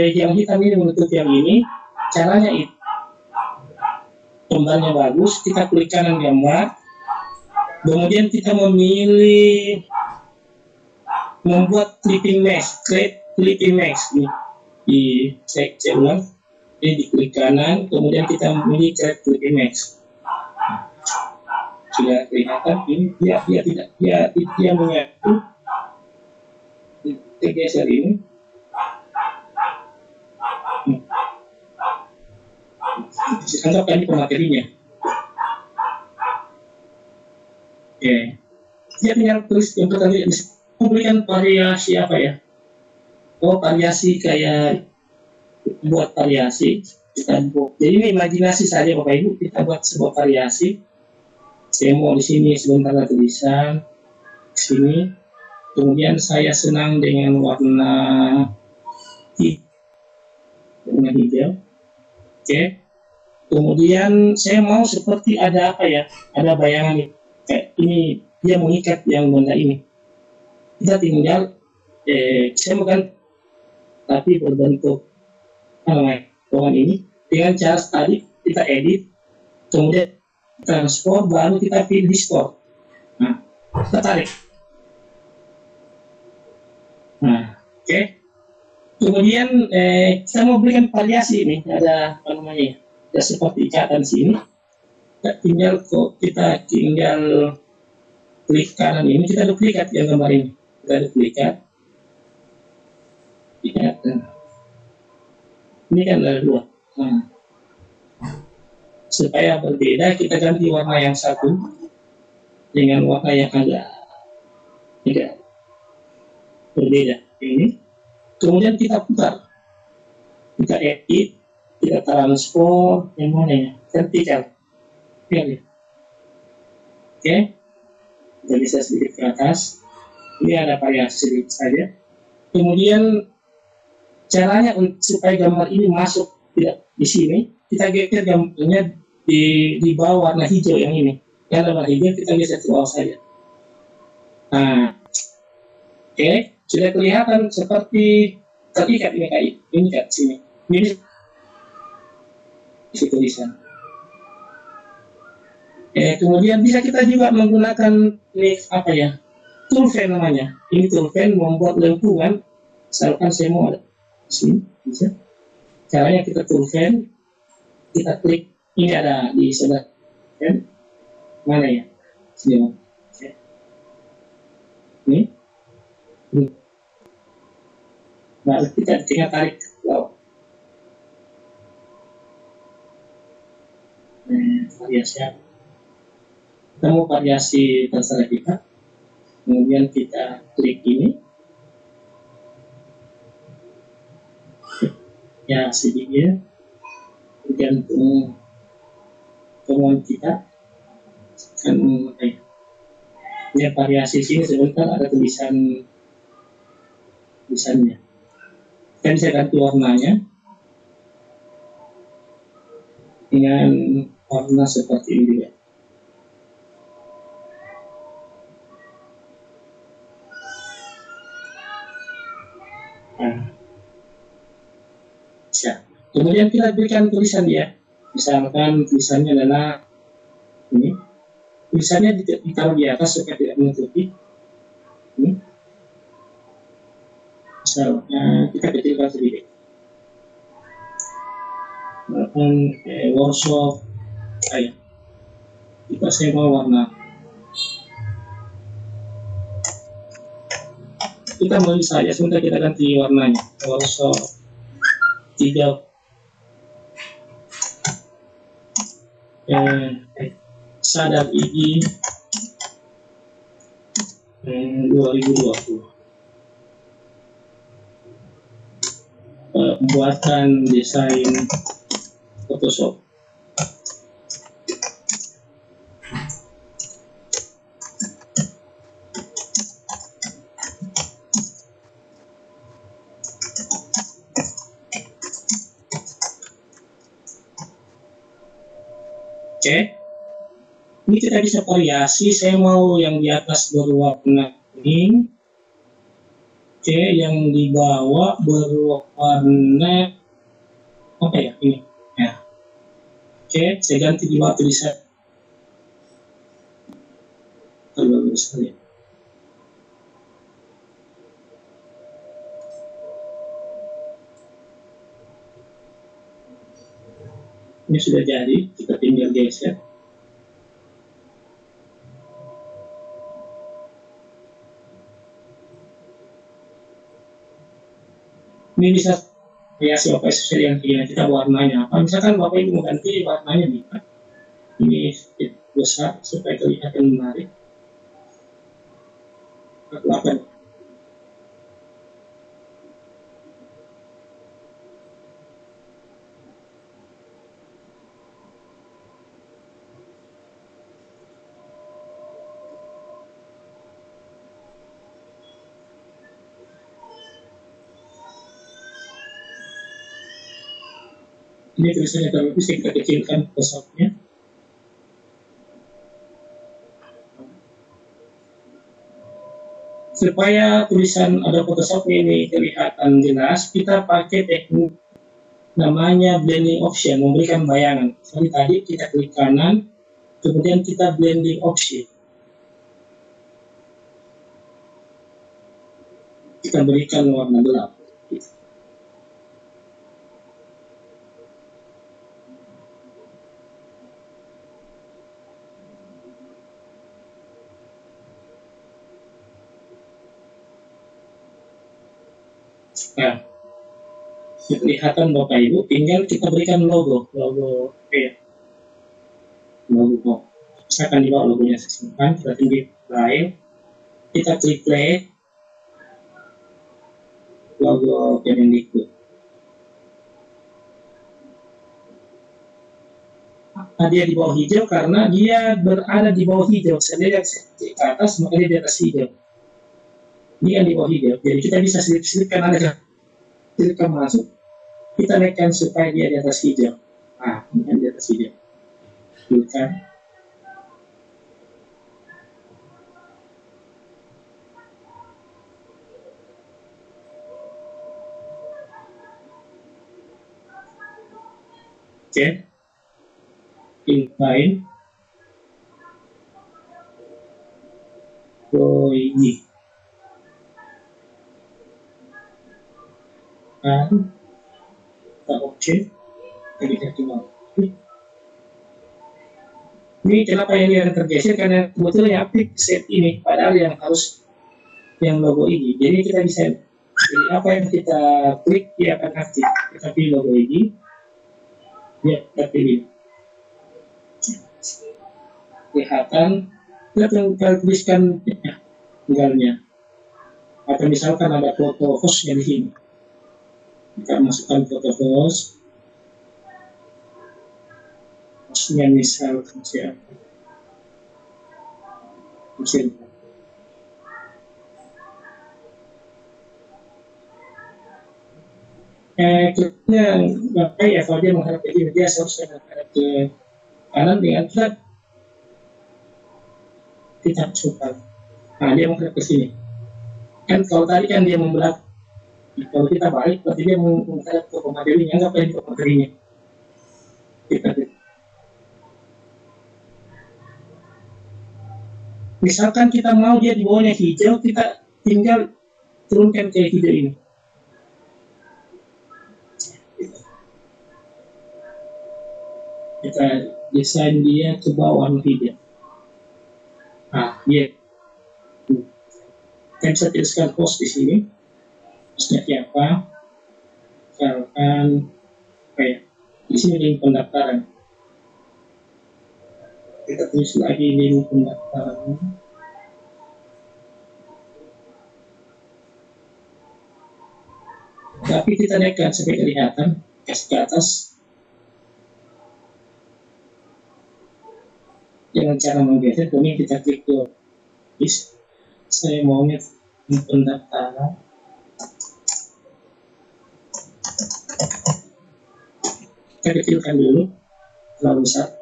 yang hitam ini menutup yang ini. Caranya itu gambarnya bagus, kita klik kanan gambar, kemudian kita memilih membuat clipping mesh, create clipping mesh ini. Saya ulang, ini di klik kanan, kemudian kita memilih create clipping mesh. Sudah kelihatan ini dia menyatu, kita geser ini. Anggap ini pematerinya. Oke. Dia tinggal tulis yang pertama memberikan variasi apa ya? Oh, variasi kayak buat variasi. Kita buat. Jadi ini imajinasi saja Bapak Ibu, kita buat sebuah variasi. Saya mau di sini sebentar tulisan di sini. Kemudian saya senang dengan warna hijau. Oke. Kemudian saya mau seperti ada apa ya? Ada bayangan kayak ini dia mengikat yang benda ini. Kita tinggal saya bukan tapi berbentuk potongan ini dengan cara tadi kita edit, kemudian transport, baru kita pilih distort. Nah, kita tarik. Nah, oke. Kemudian kita mau berikan variasi ini, ada apa namanya? Ya, seperti ikatan sini. Kita tinggal klik kanan ini, kita duplikat yang gambar ini. Kita duplikat. Ini kan ada dua. Nah, supaya berbeda, kita ganti warna yang satu dengan warna yang agak berbeda. Ini. Kemudian kita putar, kita edit, kita transport yang mana ya, vertikal. Oke, kita bisa sedikit ke atas. Ini ada variasi sedikit saja. Kemudian caranya supaya gambar ini masuk tidak di sini, kita geser gambarnya di bawah warna hijau yang ini. Yang warna hijau kita geser ke bawah saja. Nah, oke, sudah kelihatan seperti terikat ini kayak ini kat sini. Ini tulisan. Kemudian bisa kita juga menggunakan ini apa ya? Toolpen namanya. Ini toolpen membuat lengkungan. Misalkan saya mau ada di sini, bisa. Caranya kita toolpen, kita klik ini ada di sebelah kan? Mana ya? Sini. Ini. Nah, kita tinggal tarik ke bawah. Variasi apa? Kita mau variasi terserah kita. Kemudian kita klik ini. Ya, sedikit tergantung kemauan kita. Kan ya, variasi sini sebentar ada tulisannya. Kita bisa ganti warnanya dengan warna seperti ini juga. Nah, bisa. Kemudian kita berikan tulisan dia. Misalkan tulisannya adalah ini. Tulisannya ditaruh di atas supaya tidak menutupi. Ini. Misalnya kita kecilkan sedikit. Workshop kayak kita sewa warna. Kita mau saja sebentar kita ganti warnanya. Workshop 3 sadar IGI 2020. Pembuatan desain Photoshop. Oke. Ini kita bisa variasi, saya mau yang di atas berwarna kuning. Oke, yang di bawah berwarna apa ya ini? Ya. Oke, saya ganti di bawah tulisan. Bagus sekali. Ini sudah jadi, kita tinggal geser. Ini bisa variasi Bapak sesuai dengan keinginan kita warnanya apa. Misalkan Bapak Ibu mau ganti warnanya bisa. Ini sedikit besar supaya kelihatan menarik. Atau apa? Ini tulisannya terlalu bisa kita kecilkan besarnya. Supaya tulisan ada Photoshop ini kelihatan jelas, kita pakai teknik namanya blending option, memberikan bayangan. Seperti tadi kita klik kanan, kemudian kita blending option. Kita berikan warna gelap. Nah, kelihatan Bapak Ibu, tinggal kita berikan logo ya. Logo. Misalkan di bawah logonya saya simpan, kita tinggi file, kita klik play, logo Kemendikbud. Nah, dia di bawah hijau karena dia berada di bawah hijau. Saya lihat ke atas, maka dia di atas hijau. Ini kan di bawah hijau, jadi kita bisa selip-selipkan ada kita masuk, kita naikkan supaya dia di atas hijau. Nah, ini kan di atas hijau. Bukan. Oke. Inline. Ini. Dan kita oke, kita tinggal. Ini kenapa ini yang tergeser karena kebetulan yang aktif set ini, padahal yang harus yang logo ini. Jadi kita bisa pilih apa yang kita klik dia akan aktif. Kita pilih logo ini, dia kita pilih. Kelihatan, kita tinggal tuliskan tinggalnya. Atau misalkan ada foto hostnya di sini. Kita masukkan foto host, hostnya misalkan siapa, kliknya Bapak ya, kalau dia menghadap ke sini, dia seharusnya menghadap ke kanan dengan kita masukkan. Nah, dia menghadap ke sini. Kan kalau tadi kan dia membelah. Kalau kita balik, berarti dia menghadap ke pematerinya, anggap aja ke pematerinya. Misalkan kita mau dia di bawahnya hijau, kita tinggal turunkan ke hijau ini. Kita desain dia ke bawah hijau. Nah, dia. Kita bisa tuliskan host di sini. Hostnya siapa? Misalkan di sini link pendaftaran. Kita tulis lagi link pendaftaran. Tapi kita naikkan sampai kelihatan, kasih ke atas. Dengan cara menggeser, kemudian kita klik ke list. Saya maunya pendaftaran. Kita kecilkan dulu, terlalu besar.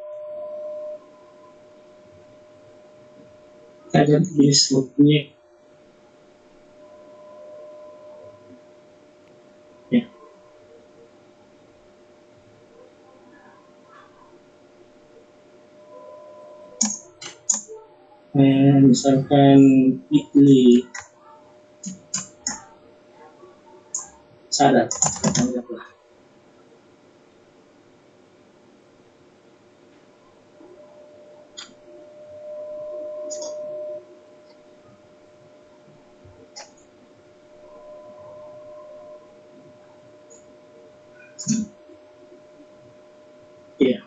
Kita ganti jenis mode-nya. Ya. Misalkan Bitly sadar, anggaplah. Ya.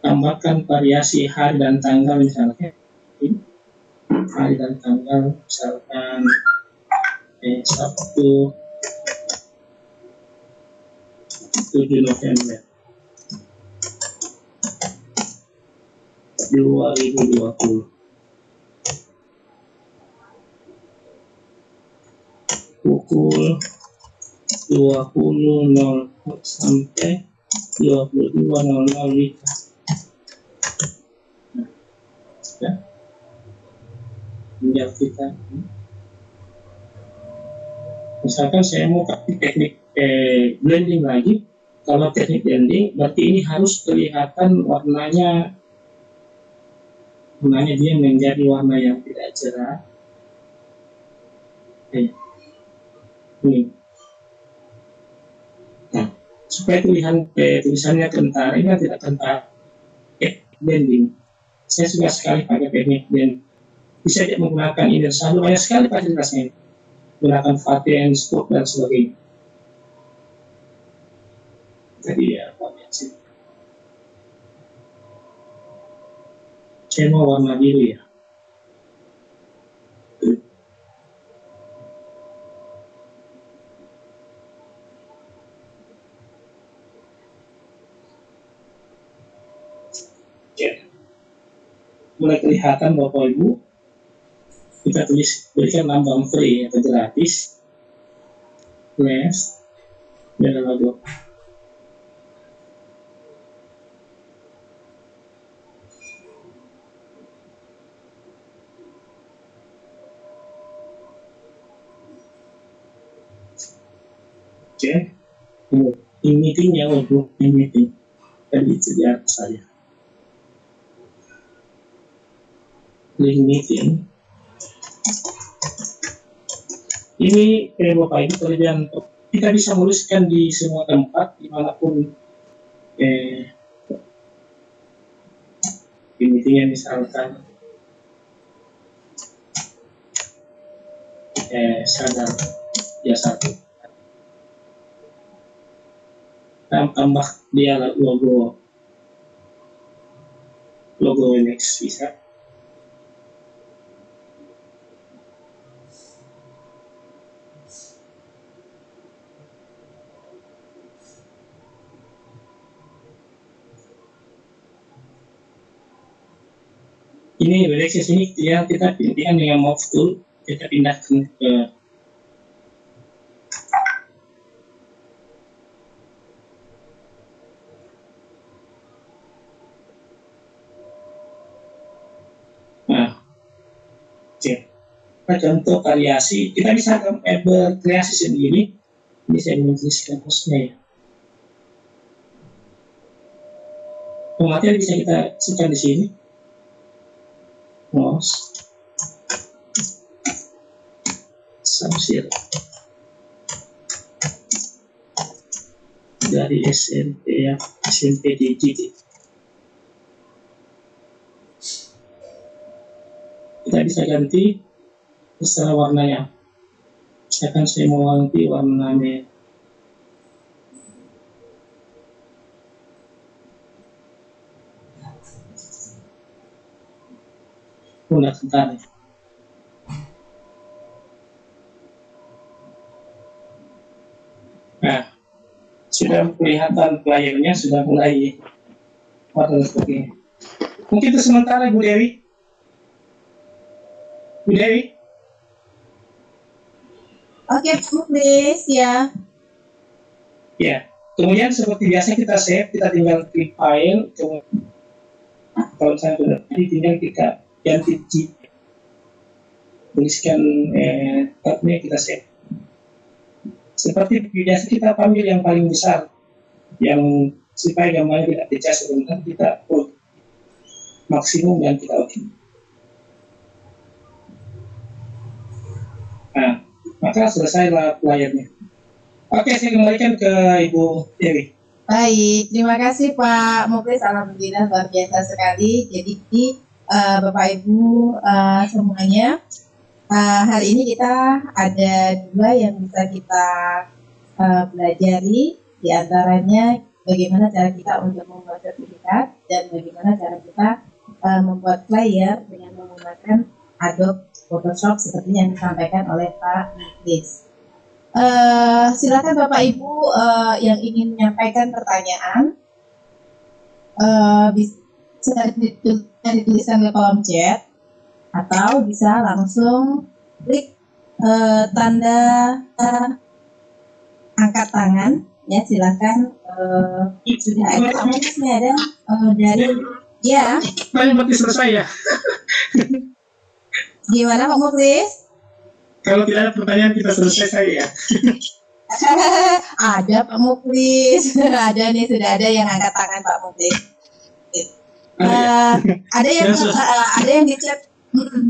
Tambahkan variasi hari dan tanggal misalnya. Hari dan tanggal misalkan Sabtu 7 November 2020. Pukul 20.00 sampai 22.00 WIB. Sudah. Tinggal kita. Misalkan saya mau pakai teknik blending lagi. Kalau teknik blending, berarti ini harus kelihatan warnanya dia menjadi warna yang tidak cerah. Ini. Nah, supaya tulisannya kentara, ini tidak kentara. Blending. Saya suka sekali pakai teknik blending. Bisa tidak menggunakan ini selalu banyak sekali fasilitasnya. Menggunakan paten, stroke dan sebagainya. Jadi ya banyak sih. Saya mau warna biru ya. Mulai kelihatan Bapak Ibu, kita berikan lambang free atau gratis, plus dan logo. Oke, ini meetingnya untuk meeting dan itu di atas saja. Link meeting. Ini Bapak Ibu kelebihan kita bisa menuliskan di semua tempat dimanapun di meetingnya misalkan sadar ya satu. Tambah dia logo next bisa. Ini direksi sini kita pindahkan dengan mouse tool, kita pindahkan ke contoh variasi, kita bisa berkreasi sendiri. Ini saya menuliskan hostnya ya. Pemateri bisa kita sesuaikan di sini. Mouse Samsir dari SMP ya, SMP Digit. Kita bisa ganti terserah warnanya. Misalkan saya mau ganti warnanya warna kentara. Nah, sudah kelihatan playernya sudah mulai warna seperti ini. Mungkin itu sementara Bu Dewi. Bu Dewi. Oke, please ya. Ya, kemudian seperti biasa kita save, kita tinggal klik file, kalau saya sudah tadi tinggal kita ganti chip, tuliskan tabnya kita save. Seperti biasa kita panggil yang paling besar, yang supaya gambarnya tidak pecah sebentar kita maksimum dan kita oke. Nah, maka selesailah layarnya. Oke, saya kembalikan ke Ibu Dewi. Baik, terima kasih Pak Muklis, alhamdulillah luar biasa sekali. Jadi Bapak Ibu semuanya, hari ini kita ada dua yang bisa kita pelajari, di antaranya bagaimana cara kita untuk membuat sertifikat dan bagaimana cara kita membuat flyer dengan menggunakan Adobe Photoshop seperti yang disampaikan oleh Pak Muklis. Silakan Bapak Ibu yang ingin menyampaikan pertanyaan bisa dituliskan di kolom chat atau bisa langsung klik tanda angkat tangan ya, silakan. Sudah ada komunikasinya ada dari ya. Paling berarti selesai ya. Gimana Pak Muklis? Kalau tidak ada pertanyaan kita selesai saya. Ada Pak Muklis, ada nih, sudah ada yang angkat tangan Pak Muklis. Ada yang di chat,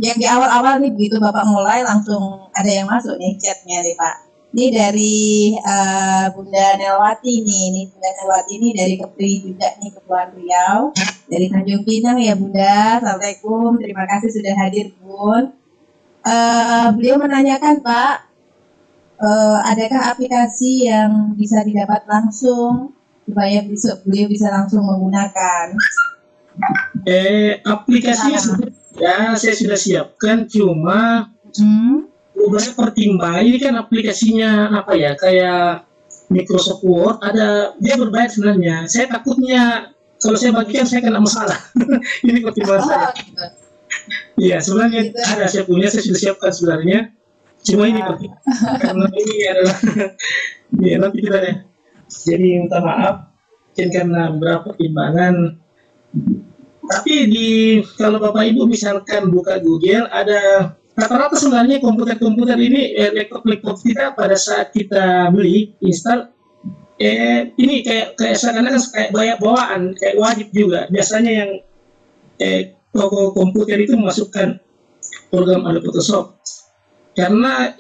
yang di awal-awal nih begitu Bapak mulai langsung ada yang masuk nih chatnya nih Pak. Ini dari Bunda Nelwati nih, Bunda Nelwati ini dari Kepri juga nih, Kepulauan Riau, dari Tanjung Pinang ya Bunda. Assalamualaikum, terima kasih sudah hadir Bun. Beliau menanyakan Pak, adakah aplikasi yang bisa didapat langsung supaya beliau bisa langsung menggunakan? Aplikasinya ya saya sudah siapkan, cuma beberapa pertimbangan ini kan aplikasinya apa ya, kayak Microsoft Word ada, dia berbayar sebenarnya. Saya takutnya kalau saya bagikan saya kena masalah. Ini pertimbangan saya. Iya, sebenarnya ada saya punya, saya sudah siapkan sebenarnya. Cuma ini penting karena ini adalah ya nanti kita deh. Jadi minta maaf mungkin karena beberapa pertimbangan. Tapi kalau Bapak Ibu misalkan buka Google, ada rata-rata sebenarnya komputer-komputer ini laptop kita pada saat kita beli install ini kayak seakan-akan kayak banyak bawaan, kayak wajib juga. Biasanya yang toko komputer itu memasukkan program Adobe Photoshop karena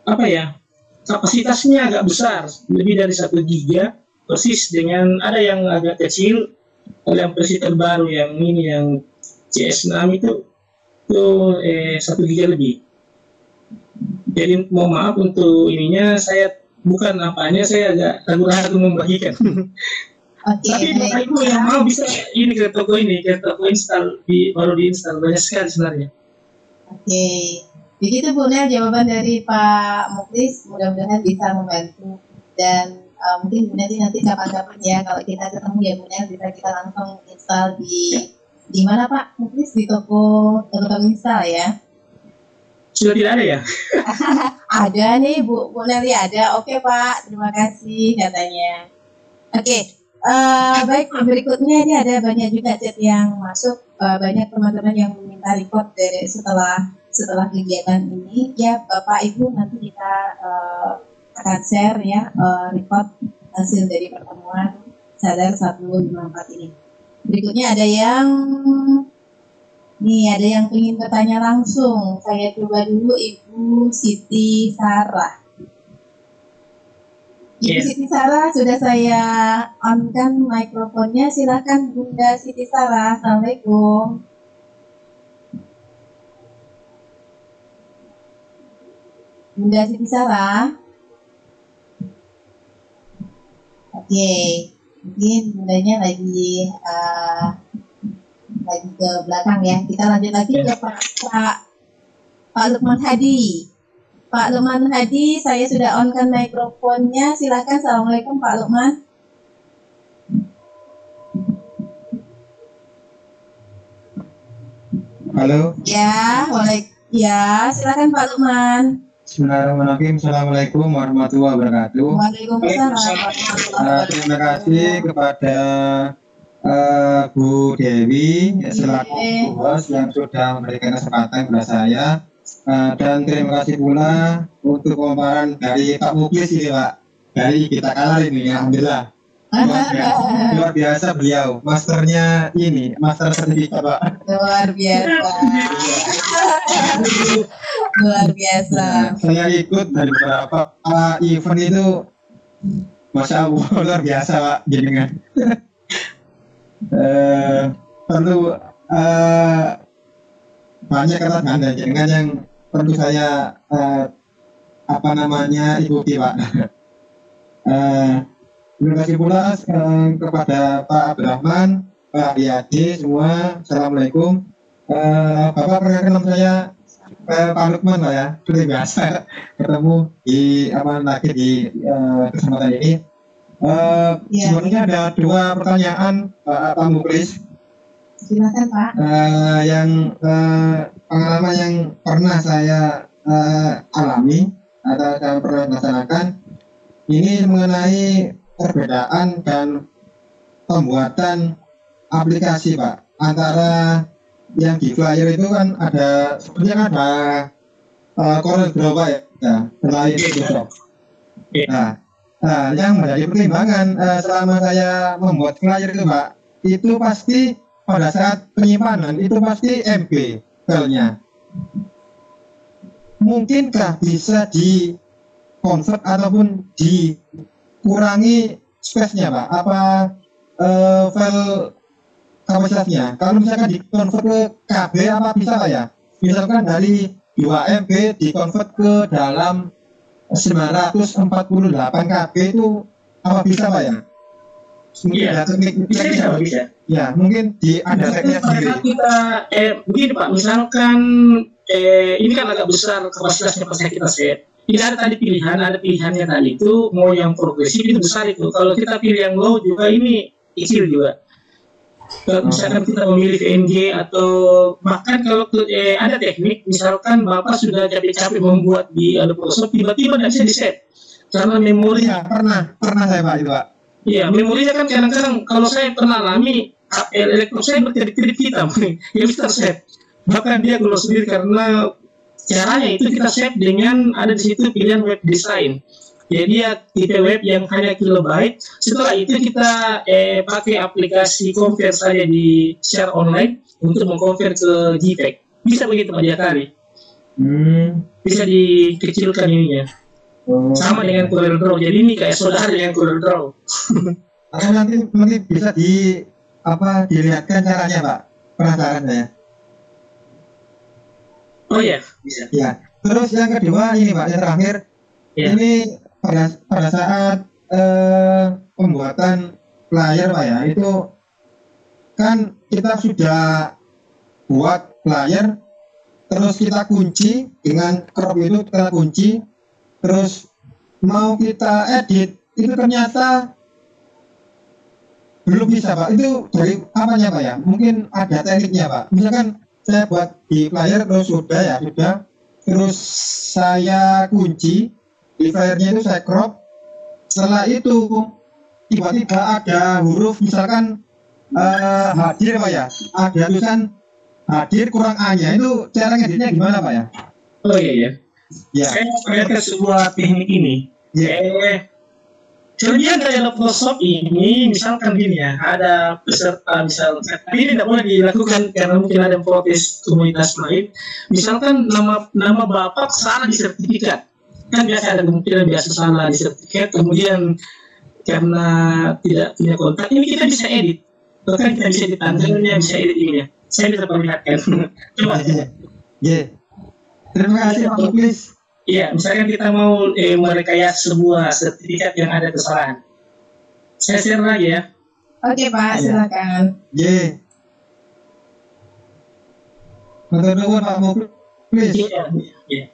apa ya, kapasitasnya agak besar, lebih dari 1 giga, persis dengan ada yang agak kecil, ada yang versi terbaru yang ini yang CS6 itu 1 giga lebih. Jadi mohon maaf untuk ininya, saya bukan apanya, saya agak ragu-ragu membagikan. Tapi Bapak Ibu yang mau bisa ini ke toko install, baru diinstal, banyak sekali sebenarnya. Oke, begitu Bu Nel jawaban dari Pak Muklis, mudah-mudahan bisa membantu dan mungkin Bu Nel nanti kapan-kapan ya kalau kita ketemu ya Bu Nel, bisa kita langsung install di mana Pak Muklis, di toko install ya. Sudah tidak ada ya? Ada nih Bu Nel, ada. Oke Pak, terima kasih katanya. Oke. Baik, berikutnya ini ada banyak juga chat yang masuk, banyak teman-teman yang meminta report dari setelah kegiatan ini. Ya Bapak Ibu, nanti kita akan share ya report hasil dari pertemuan Sadar 154 ini. Berikutnya ada yang ingin bertanya langsung. Saya coba dulu Ibu Siti Sarah. Ibu Siti Sarah, sudah saya on-kan mikrofonnya, silakan Bunda Siti Sarah. Assalamualaikum. Bunda Siti Sarah. Oke, mungkin bundanya lagi ke belakang ya. Kita lanjut lagi ke Pak Lukman Hadi. Pak Lukman Hadi, saya sudah on-kan mikrofonnya. Silakan. Assalamualaikum Pak Lukman. Halo. Ya, silakan Pak Lukman. Bismillahirrahmanirrahim. Assalamualaikum warahmatullahi wabarakatuh. Waalaikumsalam warahmatullahi wabarakatuh. Terima kasih kepada Bu Dewi selaku host yang sudah memberikan kesempatan kepada saya. Dan terima kasih pula untuk pemaparan dari Pak Muklis ini Pak, dari kita kalah ini, alhamdulillah. Luar biasa beliau, masternya ini, master sertifikat Pak. Luar biasa. Luar biasa. Saya ikut dari beberapa event itu, Masya Allah luar biasa Pak, jenengan. Perlu banyak kata dan jenengan yang perlu saya ikuti Pak. Terima kasih pula kepada Pak Abdurrahman, Pak Riyadi semua. Assalamualaikum. Bapak perkenalkan nama saya Pak Lukman Pak ya. Sudah biasa ketemu di lagi di kesempatan ini. Sebenarnya ada dua pertanyaan Pak Muklis. Silakan Pak. Yang pengalaman yang pernah saya alami atau saya pernah laksanakan ini mengenai perbedaan dan pembuatan aplikasi Pak antara yang di flyer itu kan ada sebenarnya kan ada Corel Draw Pak ya, selain Photoshop. Nah, yang menjadi pertimbangan selama saya membuat flyer itu Pak, itu pasti pada saat penyimpanan itu pasti MB filenya. Mungkinkah bisa di convert ataupun dikurangi space-nya Pak? Apa file kapasitasnya? Kalau misalkan di convert ke KB apa bisa Pak ya? Misalkan dari 2 MB di convert ke dalam 948 KB itu apa bisa Pak ya? Iya, bisa. Ya, mungkin ada tekniknya sendiri. Kita begini Pak, misalkan ini kan agak besar kapasitasnya pas kita set. Tidak ada tadi pilihan, ada pilihannya tadi itu mau yang progresif itu besar itu. Kalau kita pilih yang low juga ini kecil juga. Kalau misalkan kita memilih VNG atau bahkan kalau ada teknik, misalkan Bapak sudah capek-capek membuat di Adobe Photoshop, tiba-tiba tidak bisa di-set karena memori. Ya, pernah saya Pak itu Pak. Iya, memorinya kan kadang-kadang kalau saya pernah alami elektron saya berkedip-kedip hitam, ya bisa set. Bahkan dia kalau sendiri karena caranya itu kita save dengan ada di situ pilihan web design. Jadi dia tipe web yang hanya kilobyte. Setelah itu kita pakai aplikasi convert saja di share online untuk mengkonvert ke JPEG. Bisa begitu Pak Jakari. Bisa dikecilkan ininya. Sama dengan Corel Draw. Jadi ini kayak saudara dengan Corel Draw. Atau nanti bisa dilihatkan caranya Pak. Penasaran saya. Oh iya, bisa. Ya. Terus yang kedua ini Pak, yang terakhir. Ya. Ini pada saat pembuatan flyer Pak ya, itu kan kita sudah buat flyer, terus kita kunci dengan crop itu kita kunci, terus mau kita edit itu ternyata belum bisa Pak. Itu dari apanya Pak ya? Mungkin ada tekniknya Pak. Misalkan saya buat di flyer terus sudah, terus saya kunci di flyernya itu saya crop. Setelah itu tiba-tiba ada huruf misalkan hadir Pak ya, ada tulisan hadir kurang A-nya, itu cara ngeditnya gimana Pak ya? Oh iya. Saya perlihatkan sebuah teknik ini. Kelebihan dari Photoshop ini, misalkan gini ya, ada peserta misalkan, tapi ini tidak boleh dilakukan karena mungkin ada protes komunitas lain. Misalkan nama Bapak salah di sertifikat, kan biasa ada kemungkinan biasa salah di sertifikat, kemudian karena tidak punya kontak, ini kita bisa edit, bahkan kita bisa edit tanggalnya, bisa edit ininya. Saya bisa perlihatkan. Coba. Terima kasih Pak Muklis. Iya, misalkan kita mau merekayasa sebuah sertifikat yang ada kesalahan. Saya share lagi ya. Oke Pak, silakan. Matur nuwun Pak Muklis. Iya.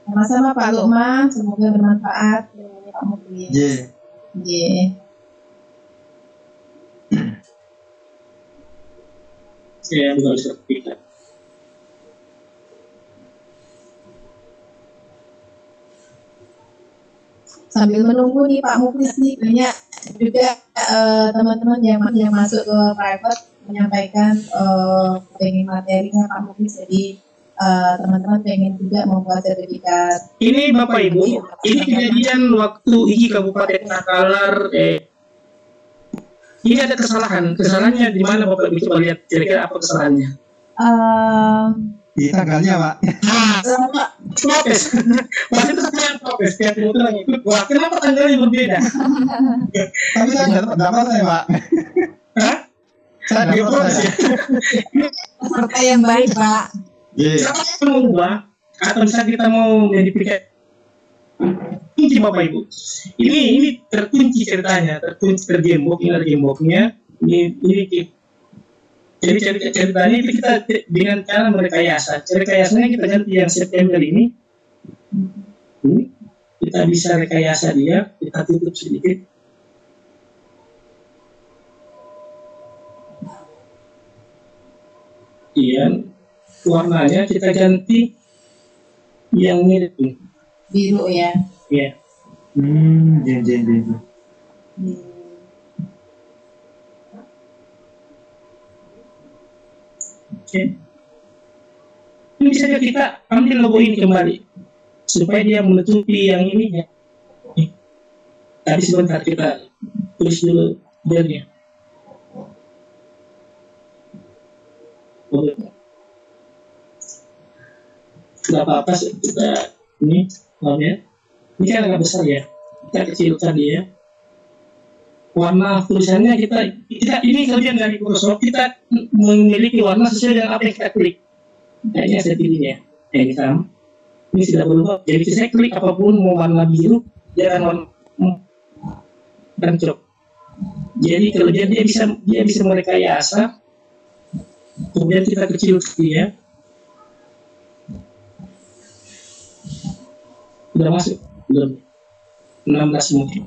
Sama-sama Pak Lukman, semoga bermanfaat ilmunya Pak Muklis. Saya bukan sertifikat. Sambil menunggu nih Pak Muklis nih banyak juga teman-teman yang masuk ke private menyampaikan pengen materinya Pak Muklis, jadi teman-teman pengen juga membuat sertifikat. Ini Bapak Ibu, ini kejadian waktu Igi Kabupaten Takalar. Ini ada kesalahannya di mana Bapak Ibu coba lihat kira-kira apa kesalahannya? Di tanggalnya, Pak. Protes. Masih tetap yang protes. Tiap motor yang ikut. Wah, kenapa tanggalnya berbeda? Tapi saya dapat saya, Pak. Hah? Saya Dia dapat protes saya. ya? Serta yang baik Pak. Iya. Siapa yang mau ubah? Atau bisa kita mau modifikasi? Kunci Bapak Ibu. Ini terkunci ceritanya, tergembok, ini ada gemboknya. Ini jadi ceritanya itu kita dengan cara merekayasa. Rekayasanya kita ganti yang September ini. Kita bisa rekayasa dia, kita tutup sedikit. Iya, warnanya kita ganti yang mirip nih. Biru ya. Iya. Iya. Oke. Ini bisa kita ambil logo ini kembali supaya dia menutupi yang ini ya. Nih. Tapi sebentar kita tulis dulu biarnya. Tidak apa-apa kita ini warnanya. Ini kan agak besar ya. Kita kecilkan dia. Warna tulisannya kita ini kelebihan dari Photoshop, kita memiliki warna sesuai dengan apa yang kita klik. Kayaknya saya pilihnya yang hitam. Ini sudah berubah. Jadi saya klik apapun mau warna biru, jangan warna bencok. Jadi kelebihan dia bisa merekayasa. Kemudian kita kecil dia. Sudah masuk belum? 16 mungkin.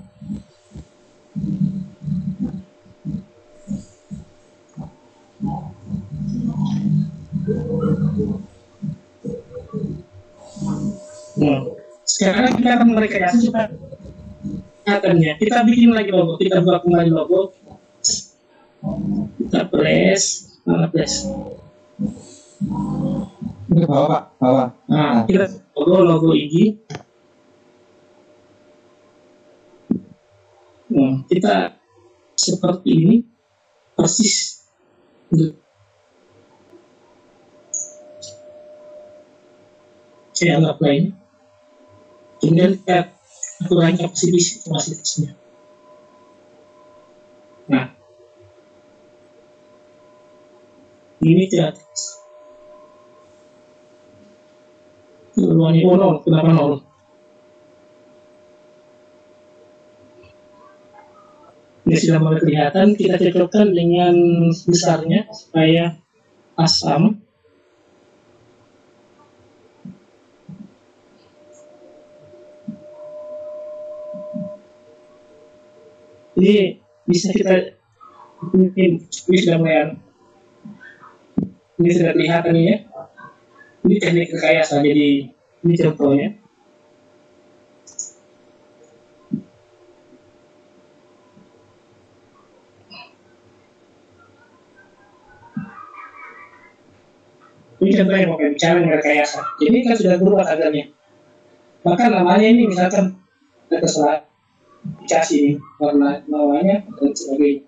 Nah, sekarang kita akan merekayasa supaya kelihatannya. Kita bikin lagi logo, kita buat kembali logo. Kita press, mana press? Ini bawah, Pak, bawah. Nah, kita logo IG. Nah, kita seperti ini persis. Saya anggap lain. Tinggal kita kurangi kapasitasnya. Nah, ini ke atas. Ruangnya nol, kenapa nol? Ini sudah mulai kelihatan, kita cocokkan dengan besarnya supaya asam. Ini bisa kita ini sudah mulai, ini sudah kelihatan ya. Ini teknik rekayasa, jadi ini contohnya. Ini contohnya Bapak Ibu, cara merekayasa. Jadi kan sudah berubah tagarnya. Bahkan namanya ini misalkan ada kesalahan dikasih warna namanya dan sebagainya.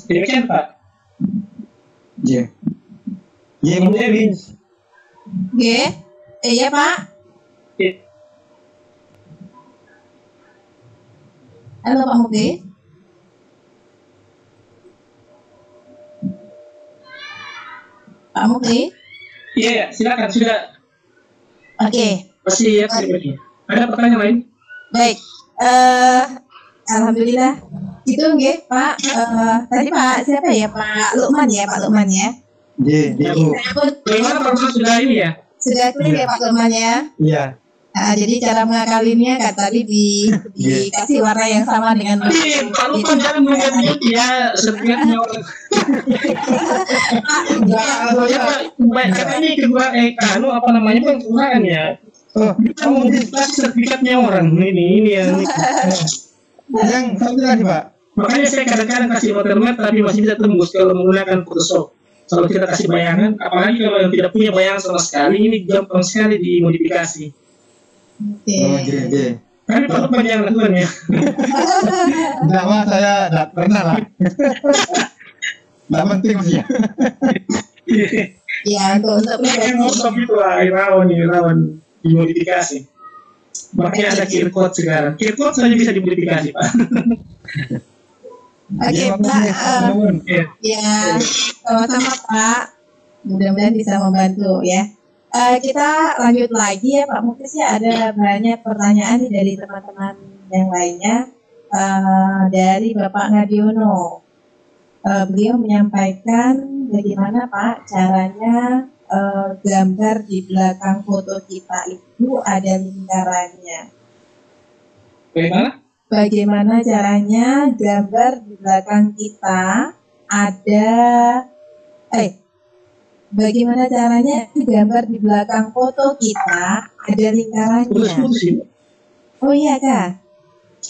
Demikian Pak. Iya. Iya, Bu Dewi. Iya Pak. Halo Pak Muklis. Pak Muklis. Iya, silakan sudah. Oke. Masih ya, ada pertanyaan lain? Baik. Alhamdulillah. Itu nggih Pak. Tadi Pak siapa ya? Pak Lukman ya, Pak Lukman ya. Iya, Bu. Bagaimana Pak sudah ini ya? Sudah clear ya Pak Lukman ya. Iya. Nah, jadi cara mengakalinya kan tadi dikasih warna yang sama dengan Tapi Pak Lukman jangan melihat ya sertifikatnya orang. Karena ini kedua apa namanya penggunaan ya. Oh, Kita modifikasi sertifikatnya orang ini yang ini. Yang satu lagi Pak. Makanya saya kadang-kadang kasih watermark tapi masih bisa tembus kalau menggunakan Photoshop. Kalau kita kasih bayangan, apalagi kalau yang tidak punya bayangan sama sekali, ini gampang sekali dimodifikasi. Oke. Oke. Tapi Pak Lukman yang lakukan ya. Enggak Mas, saya enggak pernah lah. Enggak penting sih ya. Ya, untuk Yang pribadi. Photoshop itu rawan dimodifikasi. Makanya ada QR code sekarang. QR code saja bisa dimodifikasi Pak. Oke, Ya, Pak. nuwun. Ya, sama-sama Pak. Mudah-mudahan bisa membantu ya. Kita lanjut lagi ya Pak Muklis ya. Ada banyak pertanyaan nih dari teman-teman yang lainnya. Dari Bapak Ngadiono. Beliau menyampaikan bagaimana Pak caranya gambar di belakang foto kita itu ada lingkarannya. Bagaimana? Bagaimana caranya gambar di belakang kita ada bagaimana caranya gambar di belakang foto kita ada lingkarannya. Putus-putus ini. Oh iya Kak.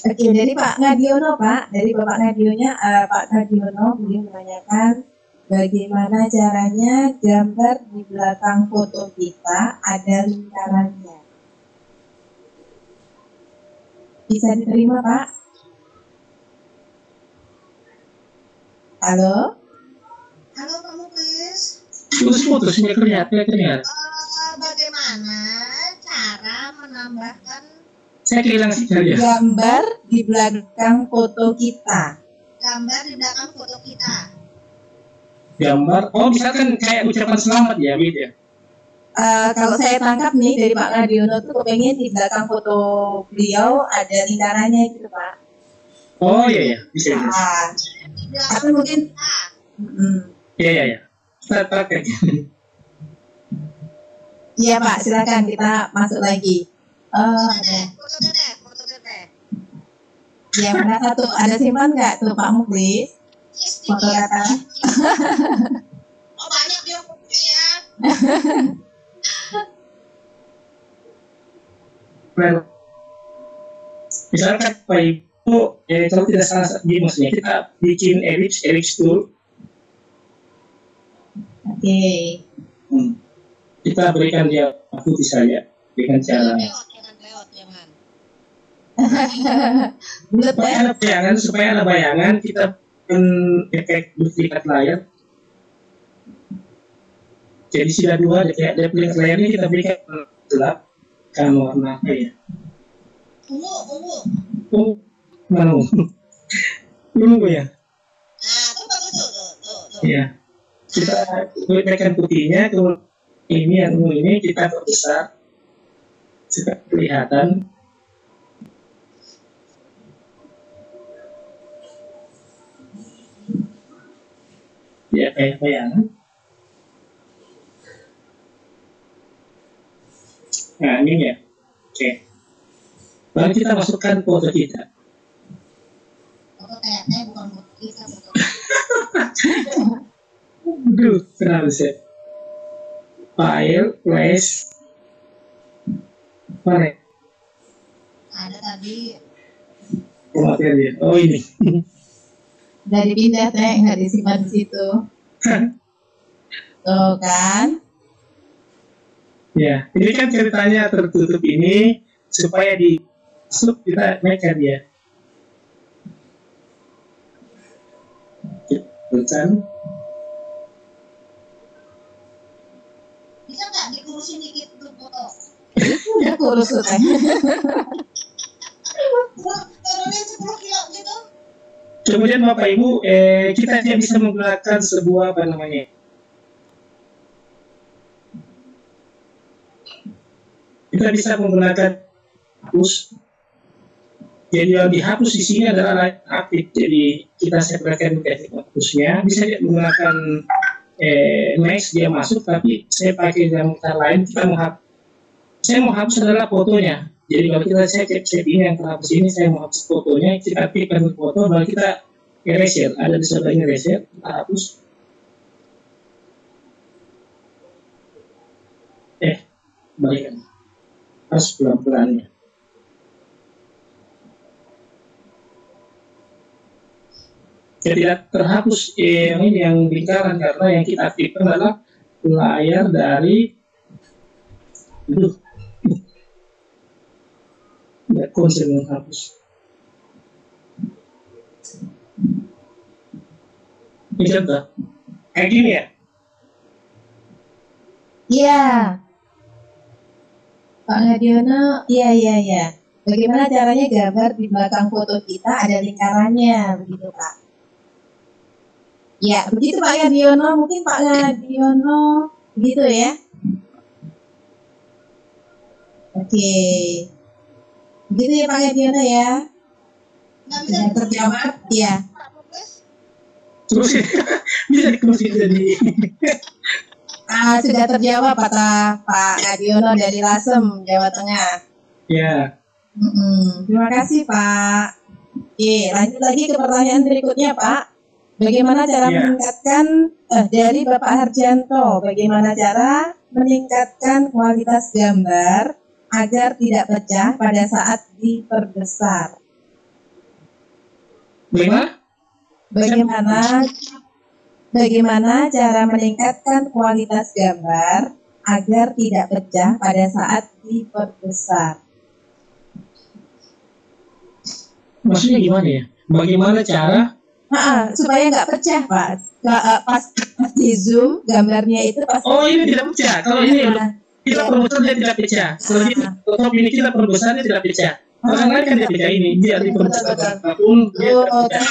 Oke, dari Pak Ngadiono Pak, dari Bapak Ngadionya, Pak Ngadiono beliau menanyakan bagaimana caranya gambar di belakang foto kita ada lingkarannya. Bisa diterima Pak? Halo? Halo Pak Muklis, Putus-putus ini kelihatan. bagaimana cara menambahkan Saya kehilangan sinyal ya. Gambar di belakang foto kita. gambar di belakang foto kita? Gambar. Oh, misalkan kayak ucapan selamat ya, gitu ya. Kalau saya tangkap nih dari Pak Ngadiono tuh kepengen di belakang foto beliau ada lingkarannya gitu Pak. Oh iya, bisa. Di belakang Tapi mungkin kita. Iya. Kita pakai. iya Pak, silakan kita masuk lagi. Foto teteh. Yang mana satu ada simpan nggak tuh Pak Muklis? Foto kata. Oh banyak dia foto ya. Misalkan Pak Ibu, kalau tidak salah maksudnya kita bikin elips tool. Oke. Kita berikan dia putih saja dengan cara Jangan lewat, jangan. Bulat ya? supaya ada bayangan kita efek duplikat layar. Jadi sudah dua duplikat layarnya kita berikan gelap kan warna apa ya? Ungu. Oh, mana? Ungu ya? Nah, itu bagus tuh. Iya. Kita berikan putihnya, kemudian ini yang ungu ini kita perbesar supaya kelihatan. Ya kayak bayangan. Nah ini ya. Oke. Lalu kita masukkan foto kita. Foto teteh bukan foto kita, foto. Aduh, kenapa sih? File, flash, mana? Ada tadi. Materi. Oh ini. Udah dipindah teh, nggak disimpan di situ. Tuh kan? Ya, ini kan ceritanya tertutup ini supaya masuk kita naikkan dia. Kan? Bisa nggak dikurusin dikit tuh foto? Ya kurus tuh teh. Turunin 10 kilo gitu. Kemudian Bapak Ibu, kita dia bisa menggunakan sebuah apa namanya? Kita bisa menggunakan hapus. Jadi yang dihapus di sini adalah layar aktif. Jadi kita separakan teknik hapusnya. Bisa dia menggunakan Max dia masuk, tapi saya pakai yang cara lain. Saya mau hapus adalah fotonya. Jadi kalau kita saya ini yang terhapus ini, saya mau hapus fotonya, kita pilihkan foto, baru kita erasure. Ada di sebelahnya erasure, kita hapus. Balikan. Harus pelan-pelan ya. tidak terhapus yang ini yang lingkaran, karena yang kita aktifkan adalah layar dari tidak konsen menghapus. Ini contoh kayak gini ya. Iya. Pak Ngadiono, iya. Bagaimana caranya gambar di belakang foto kita ada lingkarannya, begitu Pak? Ya, begitu Pak Ngadiono. Mungkin Pak Ngadiono begitu ya. Oke. Begitu ya Pak Ngadiono ya. Sudah terjawab? Iya. Terus bisa dikembali jadi. Sudah terjawab kata Pak Ngadiono dari Lasem, Jawa Tengah. Ya. Terima kasih Pak. Oke, lanjut lagi ke pertanyaan berikutnya Pak. Bagaimana cara meningkatkan dari Bapak Harjanto? Bagaimana cara meningkatkan kualitas gambar agar tidak pecah pada saat diperbesar? Bagaimana cara meningkatkan kualitas gambar agar tidak pecah pada saat diperbesar? Maksudnya gimana ya? Bagaimana cara? Supaya nggak pecah Pak. Pas di zoom gambarnya itu pas. Oh, ini tidak pecah. Kalau ini kita perbesar dia tidak pecah. Kalau di laptop ini kita perbesar dia tidak pecah. Kalau lain kan dia pecah ini. Dia diperbesar apapun dia tidak pecah.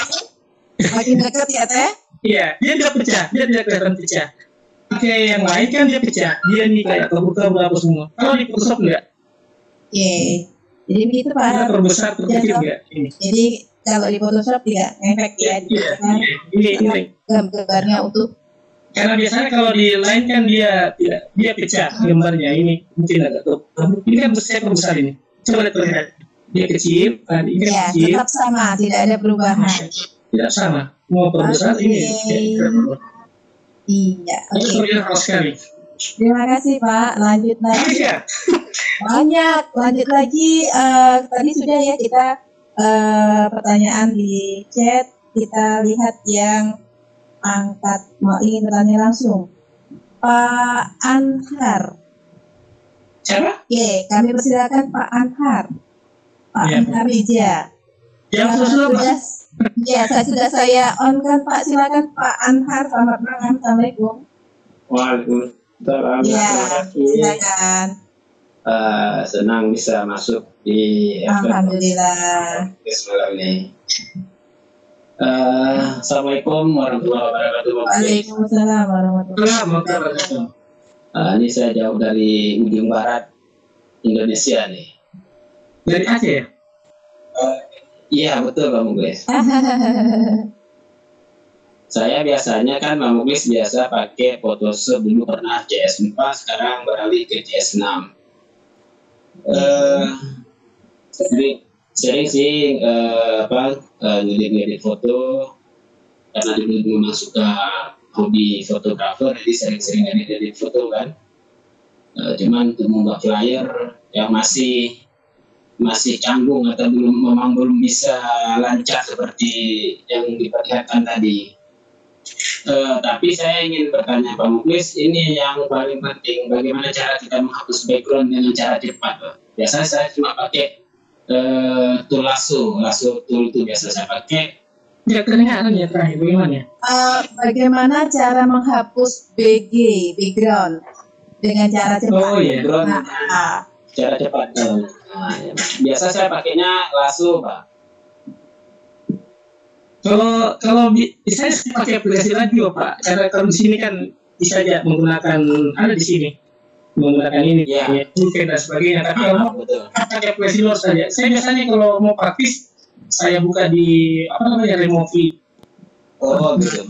Makin dekat ya Teh? Iya, dia tidak pecah. Dia tidak kelihatan pecah. Oke, yang lain kan dia pecah. Dia nih kayak kabur-kabur apa semua. Kalau di Photoshop enggak? Oke. Jadi begitu Pak. Kita perbesar terkecil enggak? Ini. Jadi kalau di Photoshop tidak efek ya. Ini gambarnya utuh. Karena biasanya kalau di lain kan dia pecah gambarnya. Ini mungkin agak kabur. Ini kan saya perbesar ini. Coba lihat. Dia kecil, ini kan kecil. Tetap sama, tidak ada perubahan. Tidak sama. Mau perbesar ini. Iya. Oke. Sekali. Terima kasih Pak. Lanjut lagi. Banyak. Lanjut lagi. Tadi sudah ya kita pertanyaan di chat. Kita lihat yang ingin bertanya langsung. Pak Anhar. Siapa? Oke, kami persilakan Pak Anhar. Pak Anhar Rija. Ya, saya on kan Pak, silakan Pak Anhar. Selamat malam, Assalamualaikum. Waalaikumsalam. Ya, silakan. Senang bisa masuk di Alhamdulillah. malam ini. Assalamualaikum warahmatullahi wabarakatuh. Waalaikumsalam warahmatullahi wabarakatuh. Ini saya jauh dari ujung barat Indonesia nih. Dari Aceh ya? Iya betul Pak Muglis. Saya biasanya kan Pak Muglis biasa pakai Photoshop, dulu pernah CS4, sekarang beralih ke CS6. Sering sih ngedit foto karena dulu memang suka hobi fotografer, jadi sering-sering ngedit foto kan. Cuman untuk membuat flyer yang masih canggung atau belum bisa lancar seperti yang diperlihatkan tadi. Tapi saya ingin bertanya Pak Muglis, ini yang paling penting, bagaimana cara kita menghapus background dengan cara cepat Pak? Biasanya saya cuma pakai tool lasso tool itu biasa saya pakai. Tidak kedengaran ya terakhir, bagaimana? Bagaimana cara menghapus background dengan cara cepat? Oh iya. Cara cepat. Biasa saya pakainya lasso Pak. Kalau saya pakai aplikasi radio Pak, karena kalau di sini kan bisa aja menggunakan ada di sini menggunakan ini ya, dan sebagainya. Tapi kalau mau pakai aplikasi luar saja, saya biasanya kalau mau praktis saya buka di Removie. Oh gitu.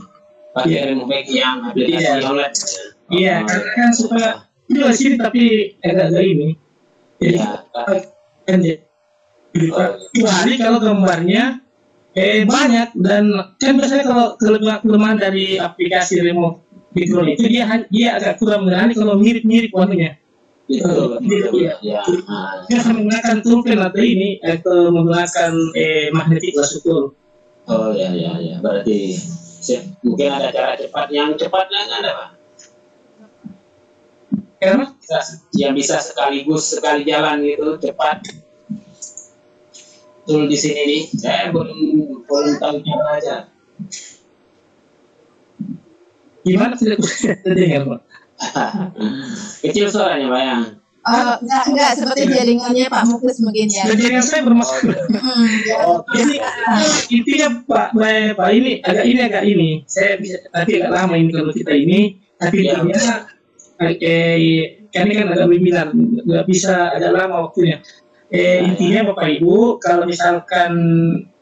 Pakai Removie yang aplikasi online. Iya, karena kan suka itu di sini tapi agak ini. Jadi kecuali kalau gambarnya banyak, dan kan biasanya kalau kelemahan dari aplikasi remote background itu dia agak kurang menarik kalau mirip warnanya. Betul. Dia menggunakan toolpen atau ini atau menggunakan magnetic lasso tool. Oh ya ya ya, berarti mungkin ada cara cepat yang ada Pak. Kenapa? Yang bisa sekali jalan gitu cepat. Betul di sini nih, saya belum tahu cara aja. Gimana tidak terdengar Pak? Kecil suaranya Pak ya. Enggak, seperti jaringannya Pak Muklis mungkin ya. Jaringan saya bermasalah. Jadi intinya Pak ini agak ini. Saya bisa tapi agak lama ini kalau kita ini. Tapi Ya. intinya kami kan agak webinar, nggak bisa agak lama waktunya. Intinya Bapak Ibu, kalau misalkan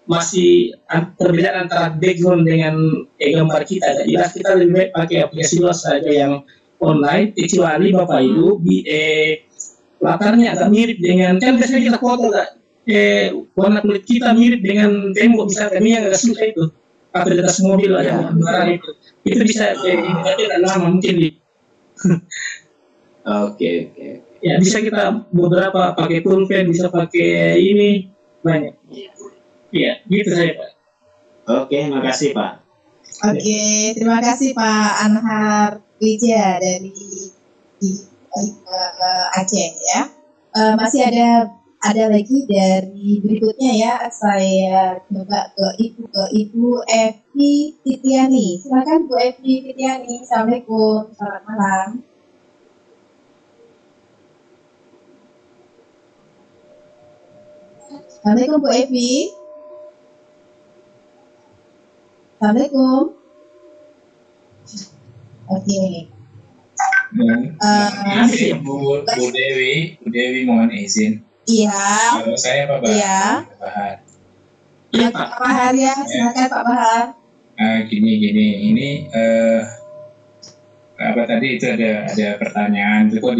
masih perbedaan antara background dengan gambar kita agak jelas, kita lebih baik pakai aplikasi luas saja yang online, kecuali Bapak Ibu latarnya agak mirip dengan, kan biasanya kita foto warna kulit kita mirip dengan tembok misalkan, ini yang agak susah itu, atau di atas mobil ada barang itu bisa agak lama mungkin di Oke. ya bisa kita beberapa pakai pulpen, bisa pakai ini banyak. Iya, gitu saya Pak. Oke, makasih Pak. Oke, terima kasih Pak Anhar Wija dari Aceh ya. Masih ada lagi dari berikutnya ya. Saya coba ke Ibu Evi Titiani. Silakan Bu Evi Titiani. Assalamualaikum. Selamat malam. Assalamualaikum Bu Evi. Assalamualaikum. Oke. Bu Dewi mohon izin. Iya. Kalau saya Pak Bahar. Iya. Pak Bahar. Iya Pak Bahar ya. Silakan Pak Bahar. Gini ini apa tadi itu ada pertanyaan itu kok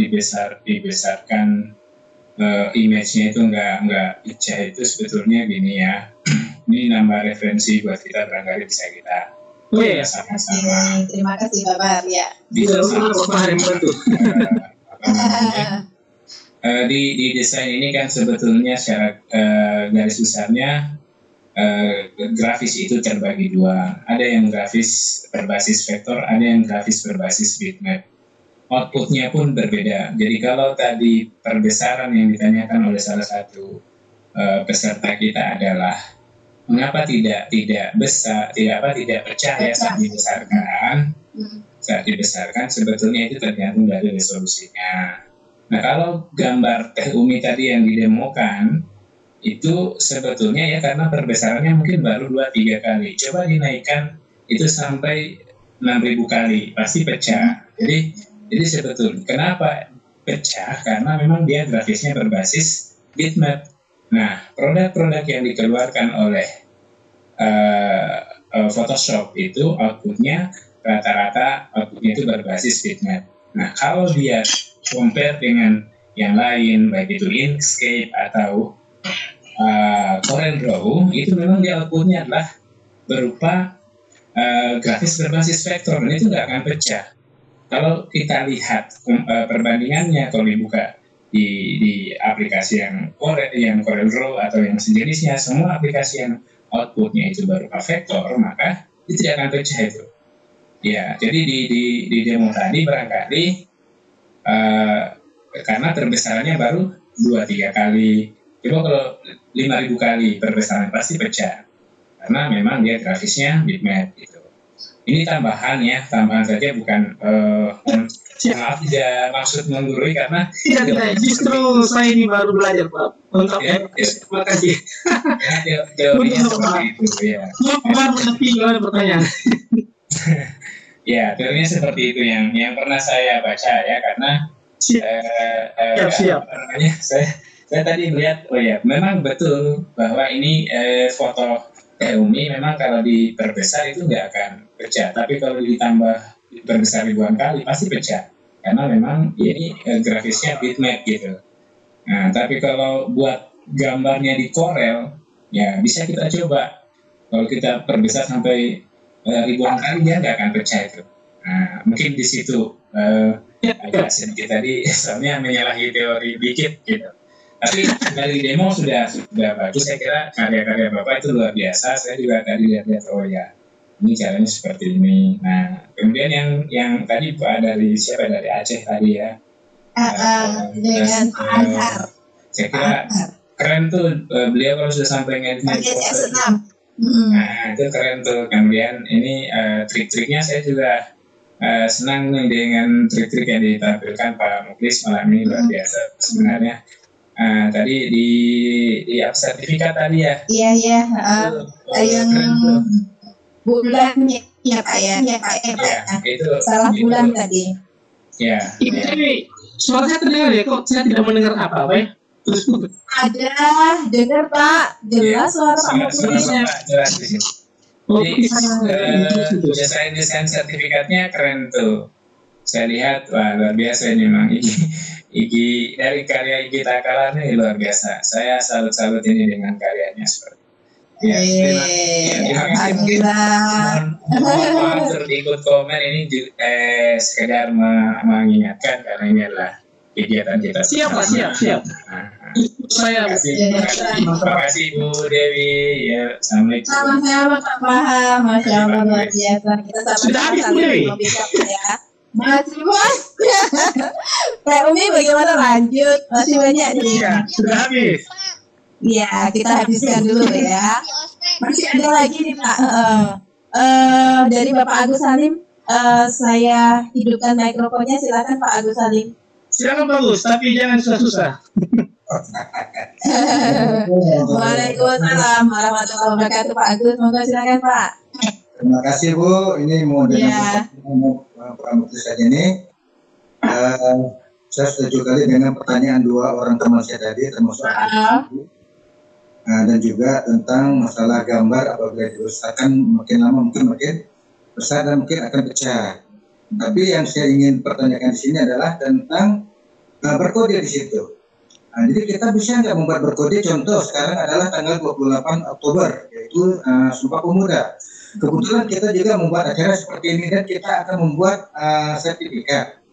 dibesarkan image-nya itu nggak pecah, itu sebetulnya gini ya. Ini nambah referensi buat kita, barangkali bisa kita sama-sama. Terima kasih Pak Bahar ya. Bisa Pak Bahar yang bantu. Di desain ini kan sebetulnya secara garis besarnya grafis itu terbagi dua. Ada yang grafis berbasis vektor, ada yang grafis berbasis bitmap. Outputnya pun berbeda. Jadi kalau tadi perbesaran yang ditanyakan oleh salah satu peserta kita adalah mengapa tidak pecah ya saat dibesarkan? Saat dibesarkan sebetulnya itu tergantung dari resolusinya. Nah kalau gambar Teh Umi tadi yang didemokan itu sebetulnya ya karena perbesarannya mungkin baru 2-3 kali. Coba dinaikkan itu sampai 6.000 kali, pasti pecah. Jadi sebetulnya kenapa pecah? Karena memang dia grafisnya berbasis bitmap. Nah, produk-produk yang dikeluarkan oleh Photoshop itu outputnya rata-rata outputnya itu berbasis bitmap. Nah, kalau dia compare dengan yang lain, baik itu Inkscape atau Corel Draw, itu memang dia outputnya adalah berupa grafis berbasis vektor, dan itu nggak akan pecah. Kalau kita lihat perbandingannya, kalau dibuka di aplikasi yang Corel Draw atau yang sejenisnya, semua aplikasi yang outputnya itu berupa vektor, maka itu tidak akan pecah itu. Ya, jadi di demo tadi barangkali karena perbesarannya baru 2-3 kali. Coba kalau 5.000 kali perbesaran pasti pecah, karena memang dia grafisnya bitmap gitu. Ini tambahan saja, bukan maaf tidak maksud menggurui karena tidak, justru saya ini baru belajar Pak. Untuk terima kasih. Ya, teorinya seperti itu ya. Baru nanti ada pertanyaan. Ya, teorinya seperti itu yang pernah saya baca ya, karena siap. Saya tadi melihat, oh ya, memang betul bahwa ini foto Teh Umi memang kalau diperbesar itu nggak akan pecah, tapi kalau diperbesar ribuan kali pasti pecah, karena memang ini grafisnya bitmap gitu. Nah, tapi kalau buat gambarnya di Corel, ya bisa kita coba. Kalau kita perbesar sampai ribuan kali, dia nggak akan pecah itu. Nah, mungkin di situ agak sedikit tadi, soalnya menyalahi teori dikit gitu. Tapi dari demo sudah bagus. Saya kira karya-karya Bapak itu luar biasa. Saya juga tadi lihat-lihat, oh ya, ini caranya seperti ini. Nah, kemudian yang tadi Pak dari siapa, dari Aceh tadi ya, Dengan Pak Azhar. saya kira keren tuh, beliau kalau sudah sampai ngedit S6. nah itu keren tuh. Kemudian ini trik-triknya saya juga senang nih dengan trik-trik yang ditampilkan Pak Muklis malam ini, luar biasa sebenarnya. Tadi di sertifikat tadi ya. Iya. Yang keren tuh. bulannya ya Pak ya. Itu Salah itu, bulan tadi. Ya. Ini suara saya terdengar ya, kok saya tidak mendengar apa-apa ya? Ada, dengar Pak, jelas suara Pak Muklis. Jelas di sini. Jadi desain sertifikatnya keren tuh. Saya lihat, wah luar biasa ini memang Igi dari karya Igi Takala ini luar biasa. Saya salut ini dengan karyanya seperti. Ya, terima kasih. Mohon untuk ikut komen ini sekedar mengingatkan karena ini adalah kegiatan kita. Siap. Saya Terima kasih Bu Dewi. Ya, assalamualaikum. Sama-sama Pak Paham, Masya Allah luar biasa. Kita Sudah habis, Bu Dewi? ya. Masih banyak. Pak Umi bagaimana lanjut? Masih banyak nih. Iya, sudah habis. Iya, kita habiskan dulu ya. Masih ada lagi nih Pak. Dari Bapak Agus Salim, saya hidupkan mikrofonnya. Silakan Pak Agus Salim. Silakan bagus, tapi jangan susah-susah. Waalaikumsalam warahmatullahi wabarakatuh Pak Agus. Monggo silakan Pak. Terima kasih Bu. Ini mau Pak Muklis saja ini. Saya setuju kali dengan pertanyaan dua orang teman saya tadi, termasuk dan juga tentang masalah gambar apabila dibesarkan makin lama mungkin besar dan mungkin akan pecah. Tapi yang saya ingin pertanyakan di sini adalah tentang berkode di situ. Jadi kita bisa nggak membuat berkode? Contoh sekarang adalah tanggal 28 Oktober, yaitu Sumpah Pemuda. Kebetulan kita juga membuat acara seperti ini dan kita akan membuat sertifikat.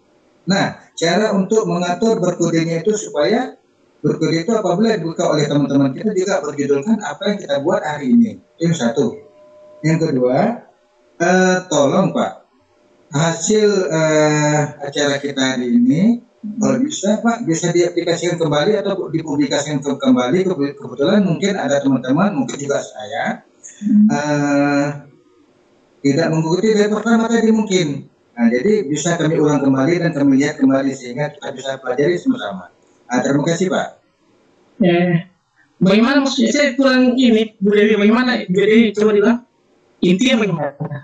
Nah, cara untuk mengatur berkodenya itu supaya berkode itu apabila dibuka oleh teman-teman kita juga berjudulkan apa yang kita buat hari ini. Itu satu. Yang kedua, tolong Pak, hasil acara kita hari ini kalau bisa Pak bisa diaplikasikan kembali atau dipublikasikan kembali. Kebetulan mungkin ada teman-teman, mungkin juga saya tidak mengikuti dari pertama tadi mungkin. Nah, jadi bisa kami ulang kembali dan kami lihat kembali sehingga kita bisa pelajari sama-sama. Terima kasih Pak. Bagaimana maksudnya? Saya kurang ini, Bu Dewi, bagaimana? Bu Dewi coba bilang intinya bagaimana?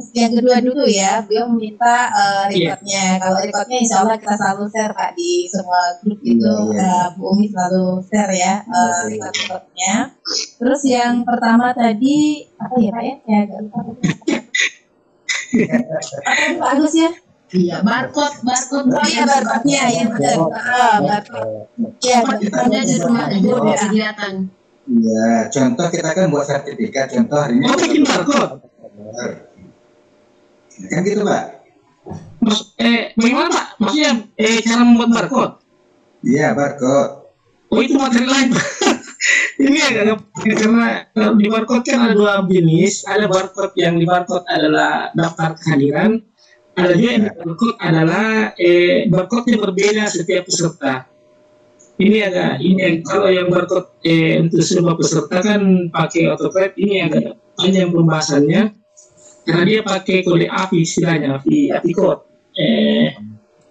Yang kedua dulu ya, beliau meminta recordnya. Kalau recordnya insya Allah kita selalu share Pak di semua grup itu. Bu Umi selalu share ya recordnya. Terus yang pertama tadi apa ya Pak ya? Ya agak lupa. Pak Agus ya? Iya, barcode. Oh iya barcode-nya ya benar. Barcode. Ya, barcode-nya di rumah kegiatan. Iya, contoh kita kan buat sertifikat, contoh hari ini. Oh, bikin barcode. Kan gitu Pak? Bagaimana Pak? Maksudnya cara membuat barcode? Iya, barcode. Oh, itu materi lain Pak. Ini agak karena di barcode kan ada dua jenis. Ada barcode yang di barcode adalah daftar kehadiran. Ada juga yang di barcode adalah barcode-nya berbeda setiap peserta. Ini kalau yang barcode untuk semua peserta kan pakai AutoCAD, ini agak panjang pembahasannya karena dia pakai kode API istilahnya, API code.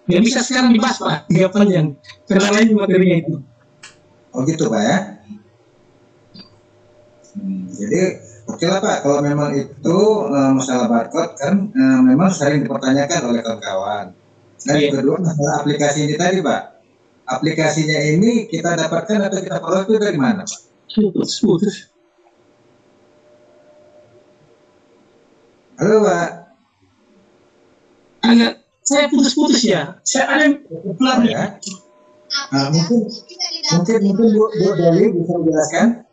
Nggak bisa sekarang dibahas Pak, nggak panjang karena lain materinya itu. Oh gitu Pak ya. Jadi oke lah Pak, kalau memang itu masalah barcode kan memang sering dipertanyakan oleh kawan-kawan. Dan yang kedua masalah aplikasi ini tadi Pak. Aplikasinya ini kita dapatkan atau kita peroleh itu dari mana Pak? Putus. Halo Pak. Agak saya putus ya. Saya ada pelan ya. Mungkin Bu Dewi bisa menjelaskan.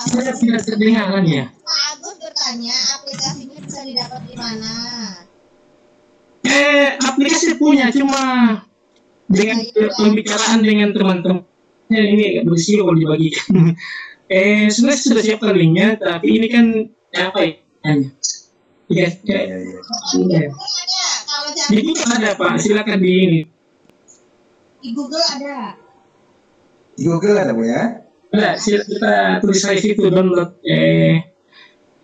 Saya tidak terdengar ya. Pak Agus bertanya aplikasinya bisa didapat di mana? Aplikasi punya, cuma dengan pembicaraan dengan teman-temannya ini agak berisiko kalau dibagikan. Sebenarnya sudah siapkan linknya, tapi ini kan apa ya? Iya. Di Google ada Pak, silakan di ini. Di Google ada. Di Google ada Bu ya? Ada, kita tulis di situ download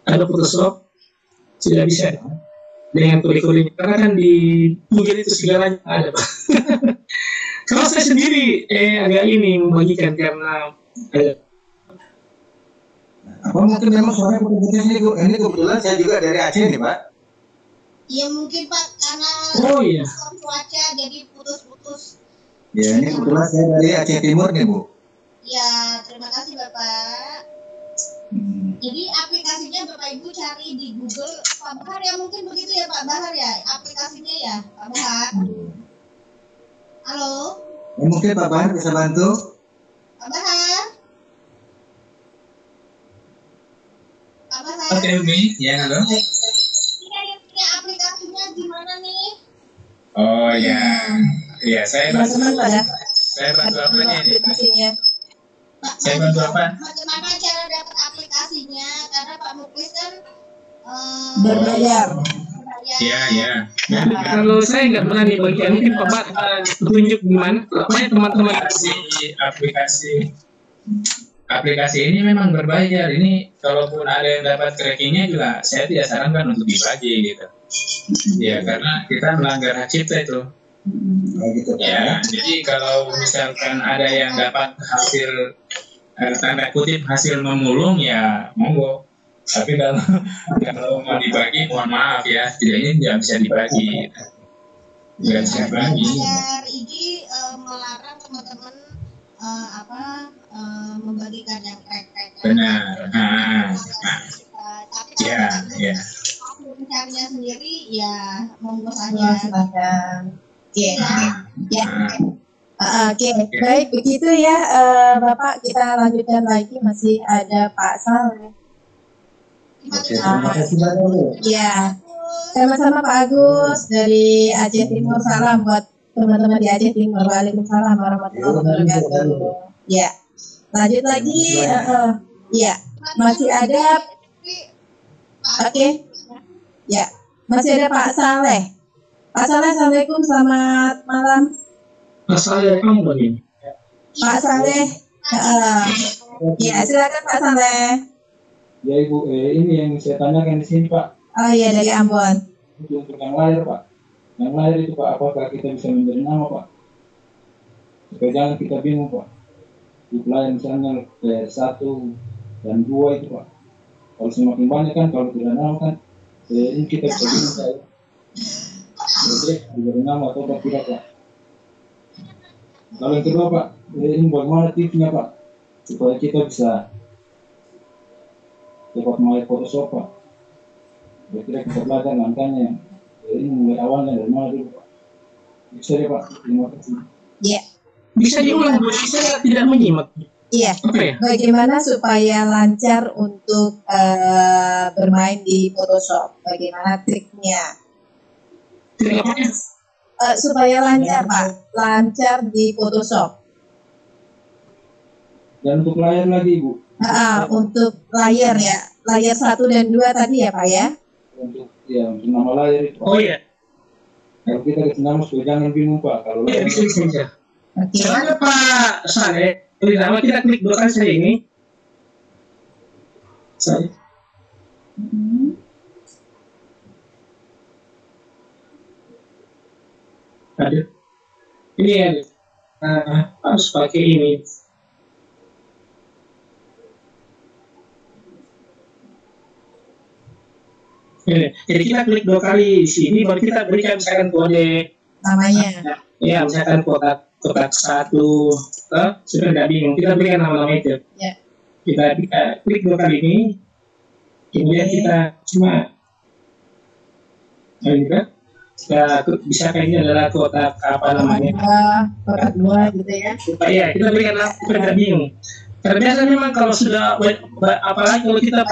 ada Photoshop, sudah bisa dengan kode-kodenya. Karena kan di Google itu segalanya ada Pak. Kalau saya sendiri agak ini membagikan karena apa mungkin memang suara putus ini kebetulan saya juga dari Aceh nih Pak. Iya mungkin Pak karena cuaca jadi putus-putus. Ya ini kebetulan saya dari Aceh Timur nih Bu. Ya terima kasih Bapak. Jadi aplikasinya Bapak Ibu cari di Google Pak Bahar ya, mungkin begitu ya Pak Bahar ya aplikasinya ya Pak Bahar. Halo. Ya, mungkin Pak Bahar bisa bantu. Pak Bahar. Pak Bahar. Oke Umi, ya halo. Ini aplikasinya gimana nih? Oh ya, ya saya bantu. Teman-teman pada Saya bantu apanya ini? aplikasinya. Saya bantu apa? Bagaimana cara dapat aplikasinya? Karena Pak Muklis kan Berbayar. Ya. Kalau saya nggak berani bagian, mungkin Pak Bat tunjuk gimana? Apanya teman-teman Aplikasi ini memang berbayar. Ini kalaupun ada yang dapat crackingnya juga, saya tidak sarankan untuk dibagi gitu. Ya karena kita melanggar hak cipta itu. Ya, jadi kalau misalkan ada yang dapat hasil tanda kutip hasil memulung ya monggo. Tapi kalau mau dibagi mohon maaf ya, ini tidak bisa dibagi. Tidak bisa dibagi. RIGI melarang teman-teman membagikan yang crack-crack. Benar. Tapi Ya. mencarinya sendiri ya monggo saja. Silakan. Oke, baik begitu ya Bapak, kita lanjutkan lagi, masih ada Pak Saleh. Terima kasih banyak. Ya, sama-sama Pak Agus dari Aceh Timur, salam buat teman-teman di Aceh Timur. Waalaikumsalam warahmatullahi wabarakatuh. Ya, lanjut lagi. Ya, masih ada. Oke. Ya, masih ada Pak Saleh. Pak Saleh, assalamualaikum, selamat malam. Pak Saleh, kamu begini. Pak Saleh, ya silakan Pak Saleh. Ya Ibu, ini yang saya tanyakan di sini Pak. Oh iya, dari Ambon. Untuk yang lahir Pak. Yang lahir itu Pak, apakah kita bisa memberi nama Pak? Supaya jangan kita bingung Pak. Di lahir misalnya 1 dan 2 itu Pak. Kalau semakin banyak kan, kalau tidak nama kan, ini kita bisa bingung Pak. Jadi diberi nama atau tidak Pak. Kalau yang kedua Pak, ini bagaimana tipsnya Pak? Supaya kita bisa dapat mulai Photoshop Pak. Kira-kira kita belajar langkahnya. Ini mulai awalnya dari mana dulu Pak? Bisa ya Pak, terima kasih. Ya. Bisa diulang Bu, saya tidak menyimak. Iya. Okay. Bagaimana supaya lancar untuk bermain di Photoshop? Bagaimana triknya? Trik apanya? Supaya lancar Pak, lancar di Photoshop. Dan untuk layar lagi Ibu? Untuk layar ya, layar 1 dan 2 tadi ya Pak ya? Untuk nama layar itu Pak. Oh iya. Kalau kita kasih nama supaya jangan bingung Pak. Kalau Iya, bisa. Oke. Caranya Pak Saleh, pertama kita klik 2 kali saja ini. Saya. Ada. Ini ya. Harus pakai ini. Jadi kita klik 2 kali di sini, baru kita berikan misalkan kode namanya. Ya, misalkan kotak 1, sudah tidak bingung, kita berikan nama-nama itu. Ya. Kita klik 2 kali ini, kemudian kita cuma kita bisa kayak ini adalah kotak apa namanya? Kotak 2 gitu ya. Supaya kita berikan nama, kita tidak bingung. Karena biasanya memang kalau sudah apalagi kalau kita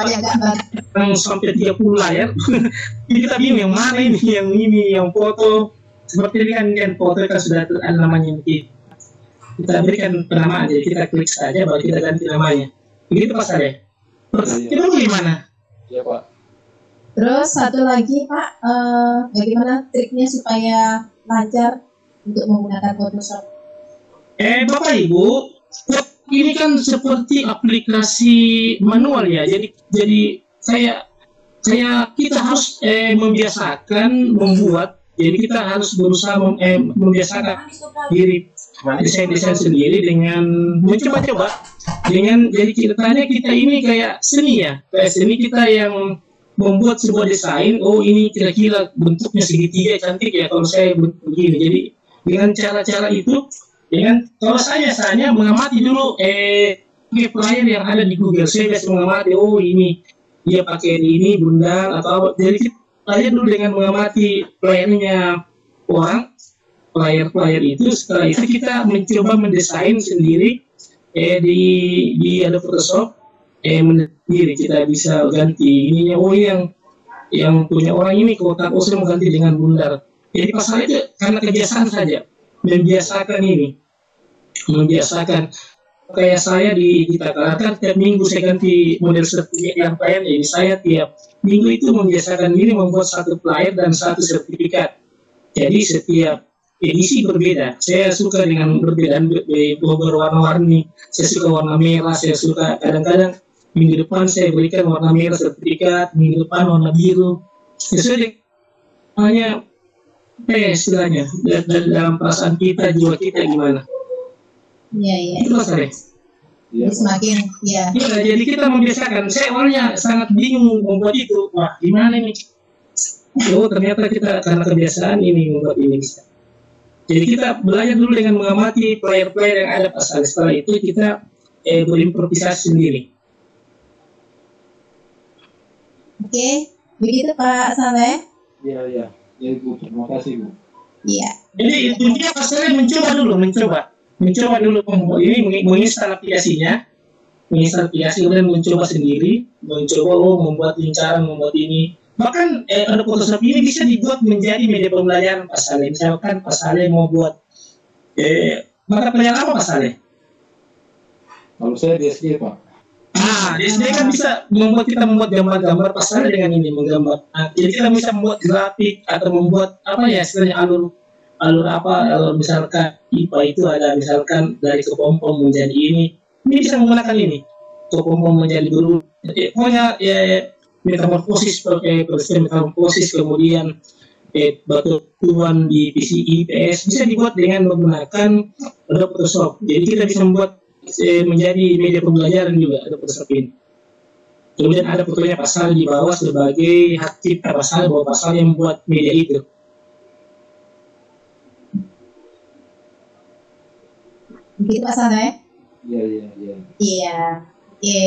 sampai 30 layar, kita bingung yang mana ini, yang foto seperti ini kan foto kan sudah ada namanya, kita berikan penamaan, jadi kita klik saja baru kita ganti namanya. Begitu Pak Saleh. Itu gimana? Iya Pak. Terus satu lagi Pak, bagaimana triknya supaya lancar untuk menggunakan Photoshop? Bapak Ibu, ini kan seperti aplikasi manual ya. Jadi saya kita harus membiasakan membuat. Jadi kita harus berusaha membiasakan diri desain sendiri dengan mencoba-coba. Jadi ceritanya kita ini kayak seni ya. Kayak seni kita yang membuat sebuah desain. Oh ini kira-kira bentuknya segitiga cantik ya kalau saya begini. Jadi dengan cara-cara itu, kalau saya biasanya mengamati dulu player yang ada di Google. Saya biasa mengamati, oh ini dia pakai ini bundar atau apa. Jadi saya dulu dengan mengamati playernya orang, player itu. Setelah itu kita mencoba mendesain sendiri di Adobe Photoshop. Sendiri kita bisa ganti ininya. Oh yang punya orang ini kotak, oh saya mau ganti dengan bundar. Jadi pasal itu karena kebiasaan saja, membiasakan. Kayak saya di kita kan tiap minggu saya ganti model sertifikat yang player. Jadi saya tiap minggu itu membiasakan diri membuat satu player dan satu sertifikat. Jadi setiap edisi berbeda. Saya suka dengan perbedaan berwarna-warni. Saya suka warna merah. Saya suka kadang-kadang minggu depan saya berikan warna merah sertifikat, minggu depan warna biru. Sesuai dengan istilahnya dalam perasaan kita, jiwa kita gimana. Iya. Itu masalah. Jadi semakin ya. Jadi kita membiasakan. Saya awalnya sangat bingung membuat itu. Wah, gimana ini? Oh, ternyata kita karena kebiasaan ini membuat ini bisa. Jadi kita belajar dulu dengan mengamati player-player yang ada pasal. Setelah itu kita berimprovisasi sendiri. Oke, begitu Pak Saleh. Iya. Ya Bu, terima kasih Bu. Iya. Jadi intinya pasalnya mencoba dulu ini menginstal aplikasinya, kemudian mencoba sendiri, membuat lingkaran, membuat ini. Bahkan ada Photoshop ini bisa dibuat menjadi media pembelajaran pasalnya. Misalkan pasalnya mau buat mata pelajaran apa pasalnya? Kalau saya di SD Pak. Di SD kan bisa kita membuat gambar-gambar pasalnya dengan ini menggambar. Jadi kita bisa membuat grafik atau membuat istilahnya alur misalkan IPA itu ada misalkan dari kepompong menjadi ini bisa menggunakan ini kepompong menjadi guru. Pokoknya metamorfosis kemudian batuan di PCI PS bisa dibuat dengan menggunakan Adobe Photoshop. Jadi kita bisa membuat menjadi media pembelajaran juga Adobe Photoshop ini. Kemudian ada fotonya pasal di bawah sebagai hak cipta pasal bahwa pasal yang membuat media itu. Begitu Pak Saleh? Iya. Oke.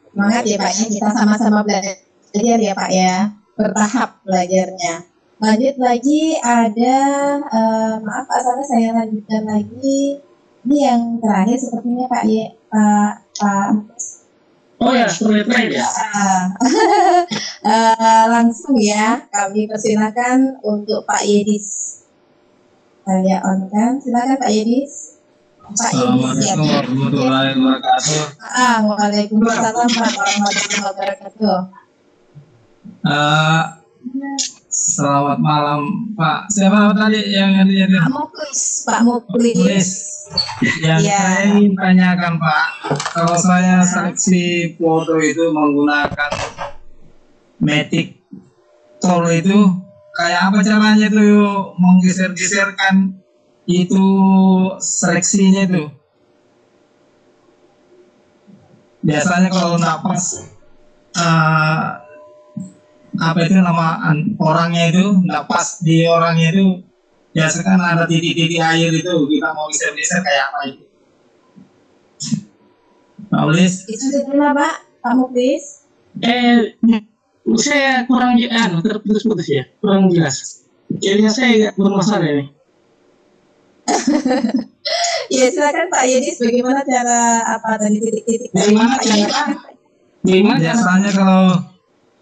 Semangat ya Pak ya, kita sama-sama belajar ya Pak ya, bertahap belajarnya. Lanjut lagi ada, maaf Pak Saleh saya lanjutkan lagi. Ini yang terakhir sepertinya Pak ya, Pak. Oh ya, terakhir ya. Langsung ya, kami persilakan untuk Pak Yedis. Saya on kan, silakan Pak Yedis. Assalamualaikum warahmatullahi wabarakatuh. Waalaikumsalam warahmatullahi wabarakatuh. Selamat malam Pak. Siapa tadi yang hadir? Pak Muklis. Yang saya ingin tanyakan Pak, kalau saya seleksi foto itu menggunakan Matic Tool itu kayak apa caranya tuh menggeser-geserkan itu seleksinya itu? Biasanya kalau nggak pas apa itu nama orangnya itu nggak pas di orangnya itu, biasanya kan ada titik-titik air itu, kita mau geser-geser kayak apa itu? Pak Muklis? Itu diterima Pak Muklis? Saya kurang terputus-putus ya, kurang jelas. Jadi saya nggak bermasalah ini. Ya silakan Pak Yedis, bagaimana cara apa tadi titik-titik? Bagaimana biasanya kalau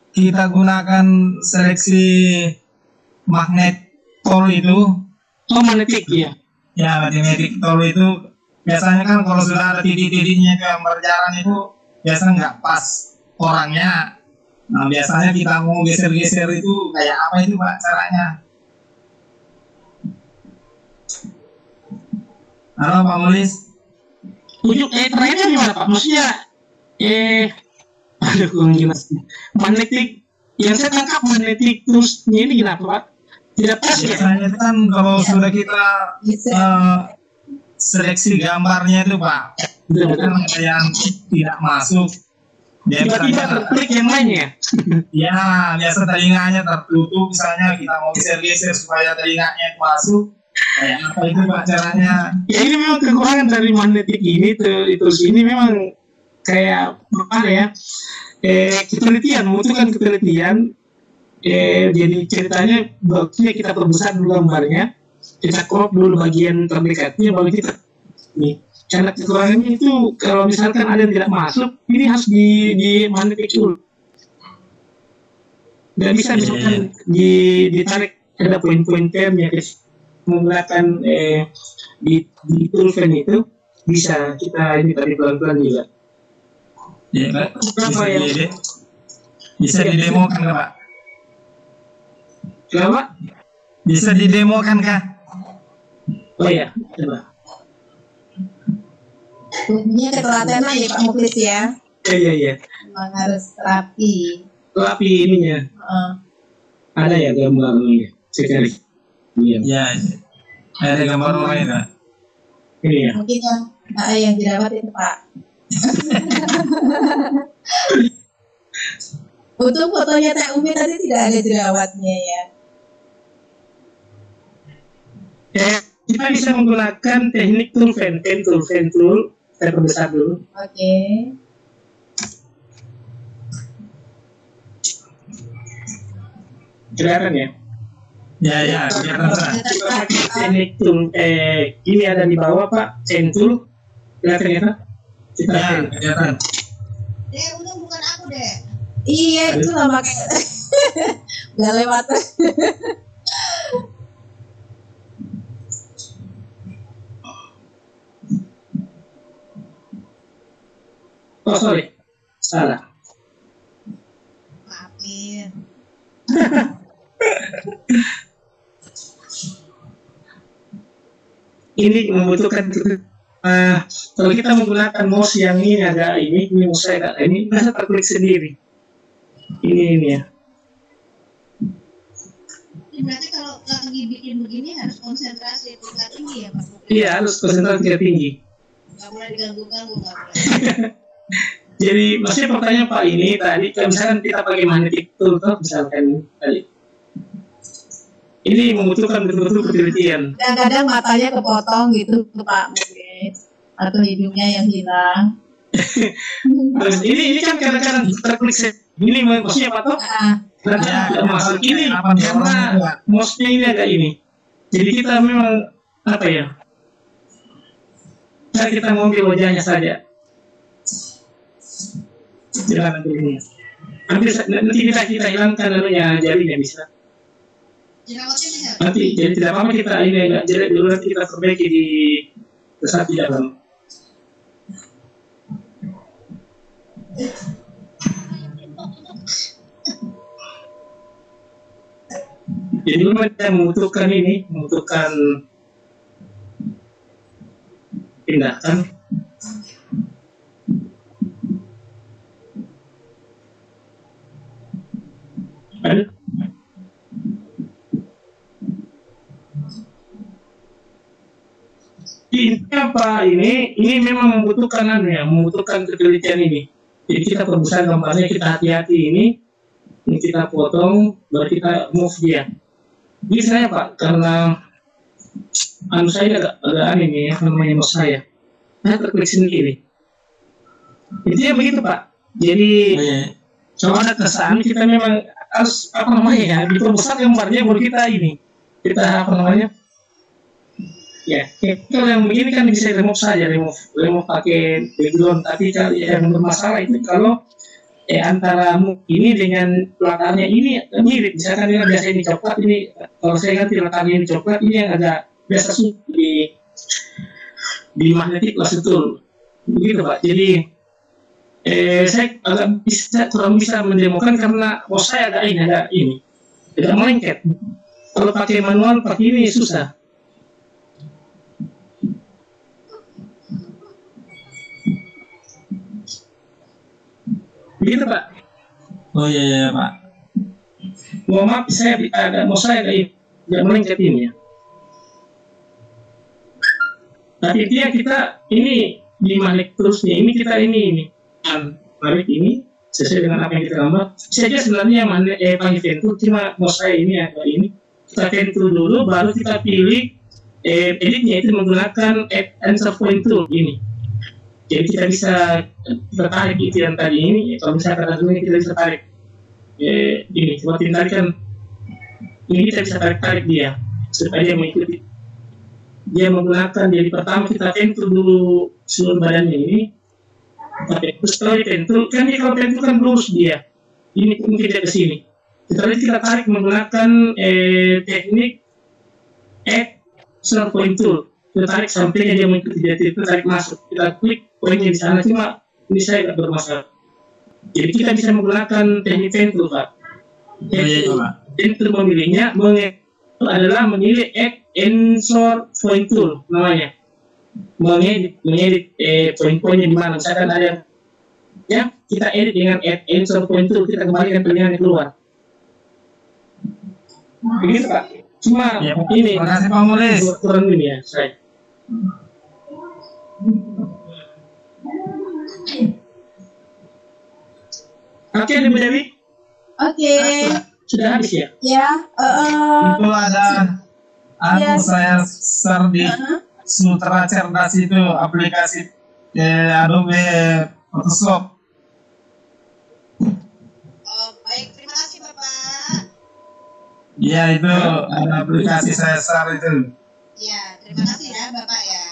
kita gunakan seleksi magnet tool itu, Oh, magnetic ya. Ya, magnetic tool itu biasanya kan kalau sudah ada titik-titiknya itu yang berjalan itu biasanya nggak pas orangnya. Nah, biasanya kita mau geser-geser itu kayak apa itu Pak caranya? Halo Pak Mulis. Ujung terakhirnya gimana Pak? Maksudnya aduh kurang jelas. Magnetic yang saya tangkap magnetic toolsnya ini kenapa Pak? Tidak pas ya? Biasanya itu kan kalau sudah kita seleksi gambarnya itu Pak, itu kan ada yang tidak masuk. Tiba-tiba terklik yang lainnya. Ya, biasa telinganya tertutup, misalnya kita mau geser-geser supaya telinganya itu masuk. Kayak apa itu Pak caranya? Ya ini memang kekurangan dari magnetic ini itu sini memang kayak apa ya? Ketelitian, membutuhkan ketelitian. Jadi ceritanya bagusnya kita perbesar dulu gambarnya, kita crop dulu bagian terdekatnya, baru kita nih. Karena kekurangannya itu kalau misalkan ada yang tidak masuk, ini harus di magnetic dulu. Dan bisa misalkan ditarik ada poin-poin termnya, menggunakan di toolpen itu bisa kita ini tadi pelan-pelan juga. Ya Pak, bisa didemokan nggak Pak? Kenapa? Bisa didemokan kah? Oh iya, coba. Bunyinya ketelatenan ya Pak Muklis ya. Iya. Memang harus rapi. Rapi ininya. Ada ya gambarnya sekali. Iya. Ada gambar lain Pak. Iya. Mungkin yang dirawat itu Pak. Untuk fotonya Teh Umi tadi tidak ada jerawatnya ya. Kita bisa menggunakan teknik toolpen tool. Saya perbesar dulu. Oke. Kelihatan ya? Ya, kelihatan Pak. Kita pakai teknik tool. Ini ada di bawah Pak, pen tool. Kelihatan ya Pak? Kita kelihatan. Udah bukan aku deh. Iya, itu lah pakai. Udah lewat. Oh sorry, salah. Maafin. Ini membutuhkan kalau kita menggunakan mouse yang ini agak ini mouse saya agak ini bisa terklik sendiri. Ini ya. Berarti kalau lagi bikin begini harus konsentrasi tingkat tinggi ya Pak? Iya harus konsentrasi tingkat tinggi. Gak boleh diganggu-ganggu, gak boleh. Jadi maksudnya pertanyaan Pak ini tadi kalau misalkan kita pakai magnetic tool misalkan tadi ini membutuhkan betul-betul ketelitian. Kadang-kadang matanya kepotong gitu Pak mungkin, atau hidungnya yang hilang. Terus ini kan kadang-kadang terklik ini maksudnya Pak Tok? Masuk ini karena mouse-nya ini agak ini. Jadi kita memang apa ya? Kita mengambil wajahnya saja. Jangan ambil ini. Nanti kita hilangkan lalunya jarinya bisa. Nanti jadi tidak apa-apa kita ini enggak jelek dulu nanti kita perbaiki di saat di dalam. Jadi memang membutuhkan ini, membutuhkan pindahkan. Aduh. Intinya apa ini memang membutuhkan membutuhkan ketelitian ini. Jadi kita perbesar gambarnya, kita hati-hati ini kita potong, baru kita move dia. Ini saya Pak, karena saya agak aneh nih ya, namanya mouse saya terklik sendiri. Intinya begitu Pak. Jadi kalau ada kesan kita memang harus diperbesar gambarnya baru kita ini. Kita ya, kalau yang begini kan bisa remove saja, remove pakai background. Tapi kalau yang bermasalah itu kalau antara ini dengan latarnya ini mirip. Misalkan ini biasa ini coklat, ini kalau saya ganti latarnya ini coklat, ini yang agak biasa di magnetik lah betul. Begitu Pak. Jadi saya kurang bisa mendemokan karena saya agak melengket. Kalau pakai manual pakai ini susah. Begitu Pak. Oh iya Pak. Maaf saya agak melengket ini ya. Tapi intinya kita ini di magnet terusnya ini kita ini magnet ini sesuai dengan apa yang kita gambar. Saja sebenarnya magnet pakai ventul, cuma mau saya ini agak ini kita ventul dulu, baru kita pilih editnya itu menggunakan answer point tool ini. Jadi kita bisa tarik itu yang tadi ini. Kalau misalkan ada dulu kita bisa tarik ini. Seperti tadi kan ini kita bisa tarik dia supaya dia mengikuti. Dia menggunakan, jadi pertama kita ventul dulu seluruh badannya ini. Tapi setelah ventul, kan dia kalau ventul kan lurus dia. Ini mungkin dia ke sini. Setelah itu kita tarik menggunakan teknik answer point tool. Kita tarik sampingnya dia mengikuti dia, kita tarik masuk. Kita klik poinnya di sana, cuma ini saya tidak bermasalah. Jadi kita bisa menggunakan teknik ventul Pak. Ventul memilihnya adalah memilih answer point tool namanya, mengedit poin-poinnya di mana. Misalkan ada ya kita edit dengan answer point tool, kita kembalikan pilihannya keluar. Begitu Pak. Cuma ya, ini terima kasih Pak Mulis. Kurang ini ya saya. Oke Ibu Dewi. Oke. Sudah habis ya? Ya. Itu ada saya share di Sutra Cerdas itu aplikasi Adobe Photoshop. Baik, terima kasih Bapak. Iya itu ada aplikasi saya share itu. Ya, terima kasih ya Bapak ya.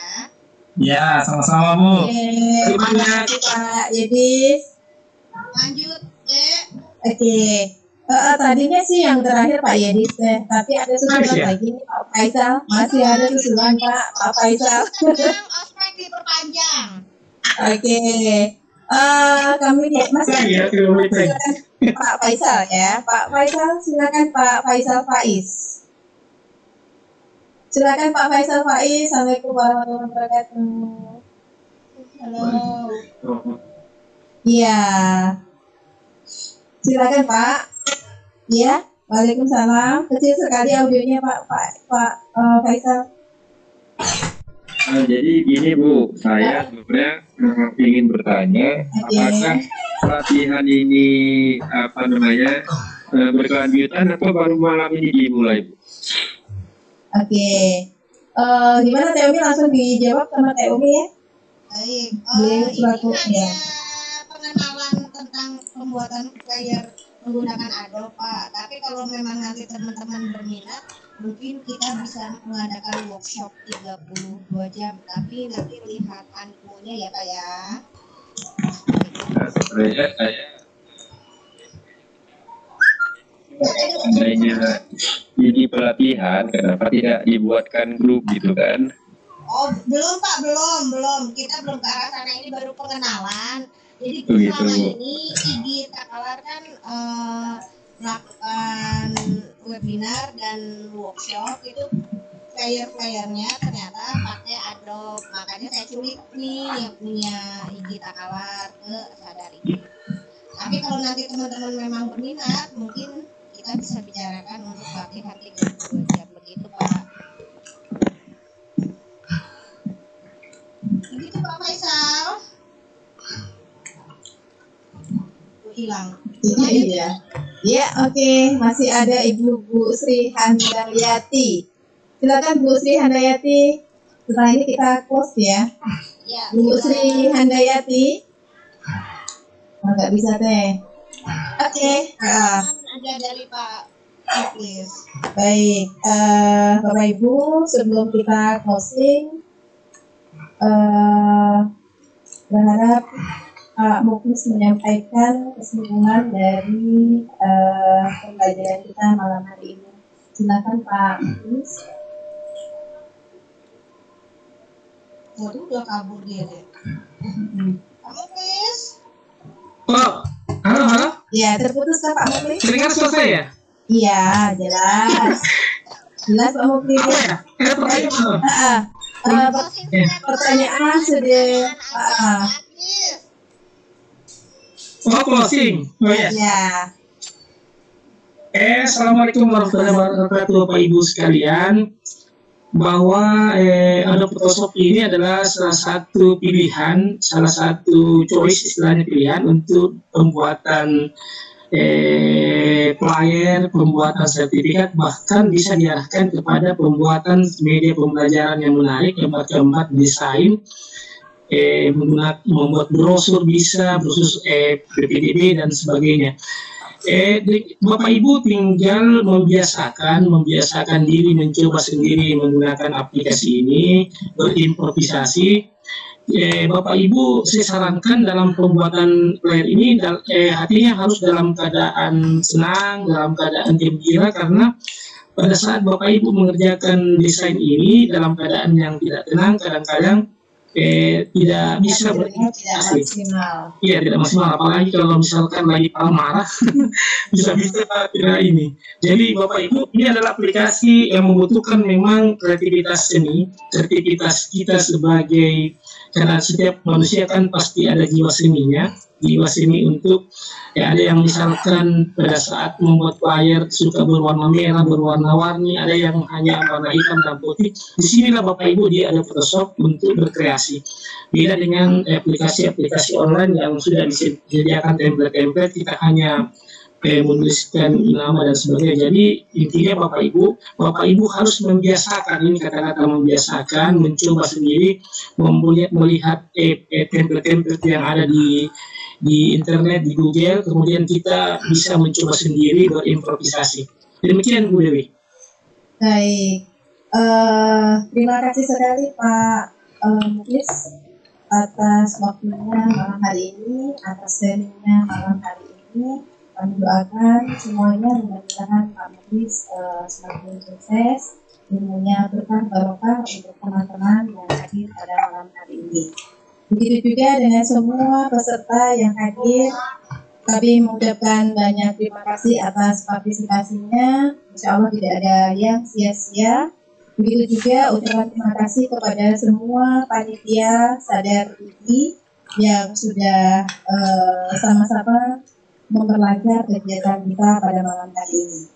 Ya sama-sama Bu. Terima kasih Pak Yedis. Lanjut Oke. Tadinya sih yang terakhir Pak Yedis tapi ada susulan lagi nih Pak Faisal. Masih ada susulan Pak Faisal. Ospek diperpanjang. Oke. Kami silakan Pak Faisal ya. Pak Faisal silakan Pak Faisal Faiz. Silakan Pak Faisal Faiz. Assalamualaikum warahmatullahi wabarakatuh. Halo. Iya. Silakan Pak. Iya. Waalaikumsalam. Kecil sekali audionya Pak Faisal. Jadi gini Bu, saya sebenarnya ingin bertanya, apakah pelatihan ini berkelanjutan atau baru malam ini dimulai Bu? Oke. Gimana Teh Umi, langsung dijawab sama Teh Umi ya? Baik. Beliau selaku ya. Pengenalan tentang pembuatan flyer menggunakan Adobe Pak. Tapi kalau memang nanti teman-teman berminat, mungkin kita bisa mengadakan workshop 32 jam. Tapi nanti lihat animonya ya Pak ya. Sebenarnya ini pelatihan, kenapa tidak dibuatkan grup gitu kan? Oh belum Pak, belum. Kita belum ke arah sana, ini baru pengenalan. Jadi selama ini IG Takalar kan melakukan webinar dan workshop itu flyer-flyernya ternyata pakai Adobe. Makanya saya culik nih yang punya IG Takalar ke Sadar IG. Tapi kalau nanti teman-teman memang berminat, mungkin kita bisa bicarakan untuk pelatihan 32 jam begitu Pak. Begitu Pak Faisal. Hilang. Iya. Ya, oke. Masih ada Ibu Bu Sri Handayati. Silakan Bu Sri Handayati. Setelah ini kita close ya. Ya. Bu Sri Handayati. Nggak bisa Teh. Oke. Ada dari Pak Please. Baik. Bapak Ibu, sebelum kita closing, berharap Pak Muklis menyampaikan kesimpulan dari pembelajaran kita malam hari ini. Silakan Pak Muklis. Waduh, udah kabur dia deh. Kamu please. Oh, halo. Ya, terputus Pak Muklis. Dengar suara saya? Iya, jelas. Jelas Pak Muklis. Pertanyaan sudah. Oh, closing. Oh ya. Ya. Assalamualaikum warahmatullahi wabarakatuh, Bapak Ibu sekalian. Bahwa Adobe Photoshop ini adalah salah satu pilihan, salah satu choice istilahnya pilihan untuk pembuatan flyer, pembuatan sertifikat, bahkan bisa diarahkan kepada pembuatan media pembelajaran yang menarik, gambar-gambar, desain, membuat brosur bisa, brosur PPDB dan sebagainya. Bapak Ibu tinggal membiasakan diri, mencoba sendiri menggunakan aplikasi ini, berimprovisasi. Bapak Ibu, saya sarankan dalam pembuatan flyer ini hatinya harus dalam keadaan senang, dalam keadaan gembira, karena pada saat Bapak Ibu mengerjakan desain ini dalam keadaan yang tidak tenang, kadang-kadang tidak bisa berimprovisasi. Iya, tidak maksimal, apalagi kalau misalkan lagi marah bisa tidak ini. Jadi Bapak Ibu, ini adalah aplikasi yang membutuhkan memang kreativitas seni, kreativitas kita sebagai, karena setiap manusia kan pasti ada jiwa seninya, jiwa seni untuk ada yang misalkan pada saat membuat flyer suka berwarna merah, berwarna-warni, ada yang hanya warna hitam dan putih. Disinilah Bapak Ibu dia ada Photoshop untuk berkreasi. Beda dengan aplikasi-aplikasi online yang sudah disediakan template-template, kita hanya menuliskan nama dan sebagainya. Jadi intinya Bapak Ibu harus membiasakan, ini kata-kata membiasakan, mencoba sendiri, melihat template-template yang ada di internet, di Google, kemudian kita bisa mencoba sendiri, berimprovisasi. Demikian Bu Dewi. Baik, terima kasih sekali Pak Muklis atas waktunya malam hari ini, atas sharingnya malam hari ini. Kami doakan semuanya, mudah-mudahan Pak Muklis semakin sukses, ilmunya berkah barokah untuk teman-teman yang hadir pada malam hari ini. Begitu juga dengan semua peserta yang hadir, kami mengucapkan banyak terima kasih atas partisipasinya. Insya Allah tidak ada yang sia-sia. Begitu juga ucapan terima kasih kepada semua panitia Sadar ID yang sudah sama-sama memperlancar kegiatan kita pada malam hari ini.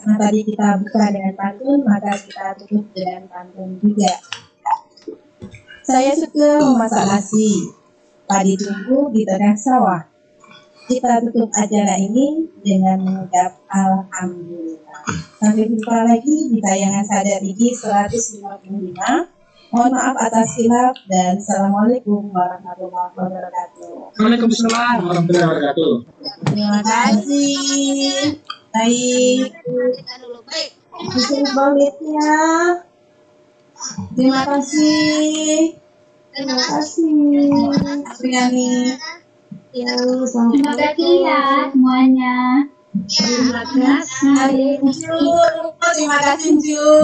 Karena tadi kita buka dengan pantun, maka kita tutup dengan pantun juga. Saya suka memasak nasi, padi tumbuh di tengah sawah. Kita tutup acara ini dengan mengucap Alhamdulillah. Sampai jumpa lagi di tayangan Sadar ID 155. Mohon maaf atas khilaf dan Assalamualaikum warahmatullahi wabarakatuh. Waalaikumsalam warahmatullahi wabarakatuh. Terima kasih. Baik. Baiknya. Terima kasih. Terima kasih. Apriani. Terima kasih ya semuanya. Terima kasih. Terima kasih Ju.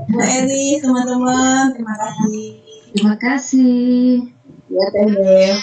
Bu Eli, teman-teman, terima kasih. Terima kasih. Ya, Teh.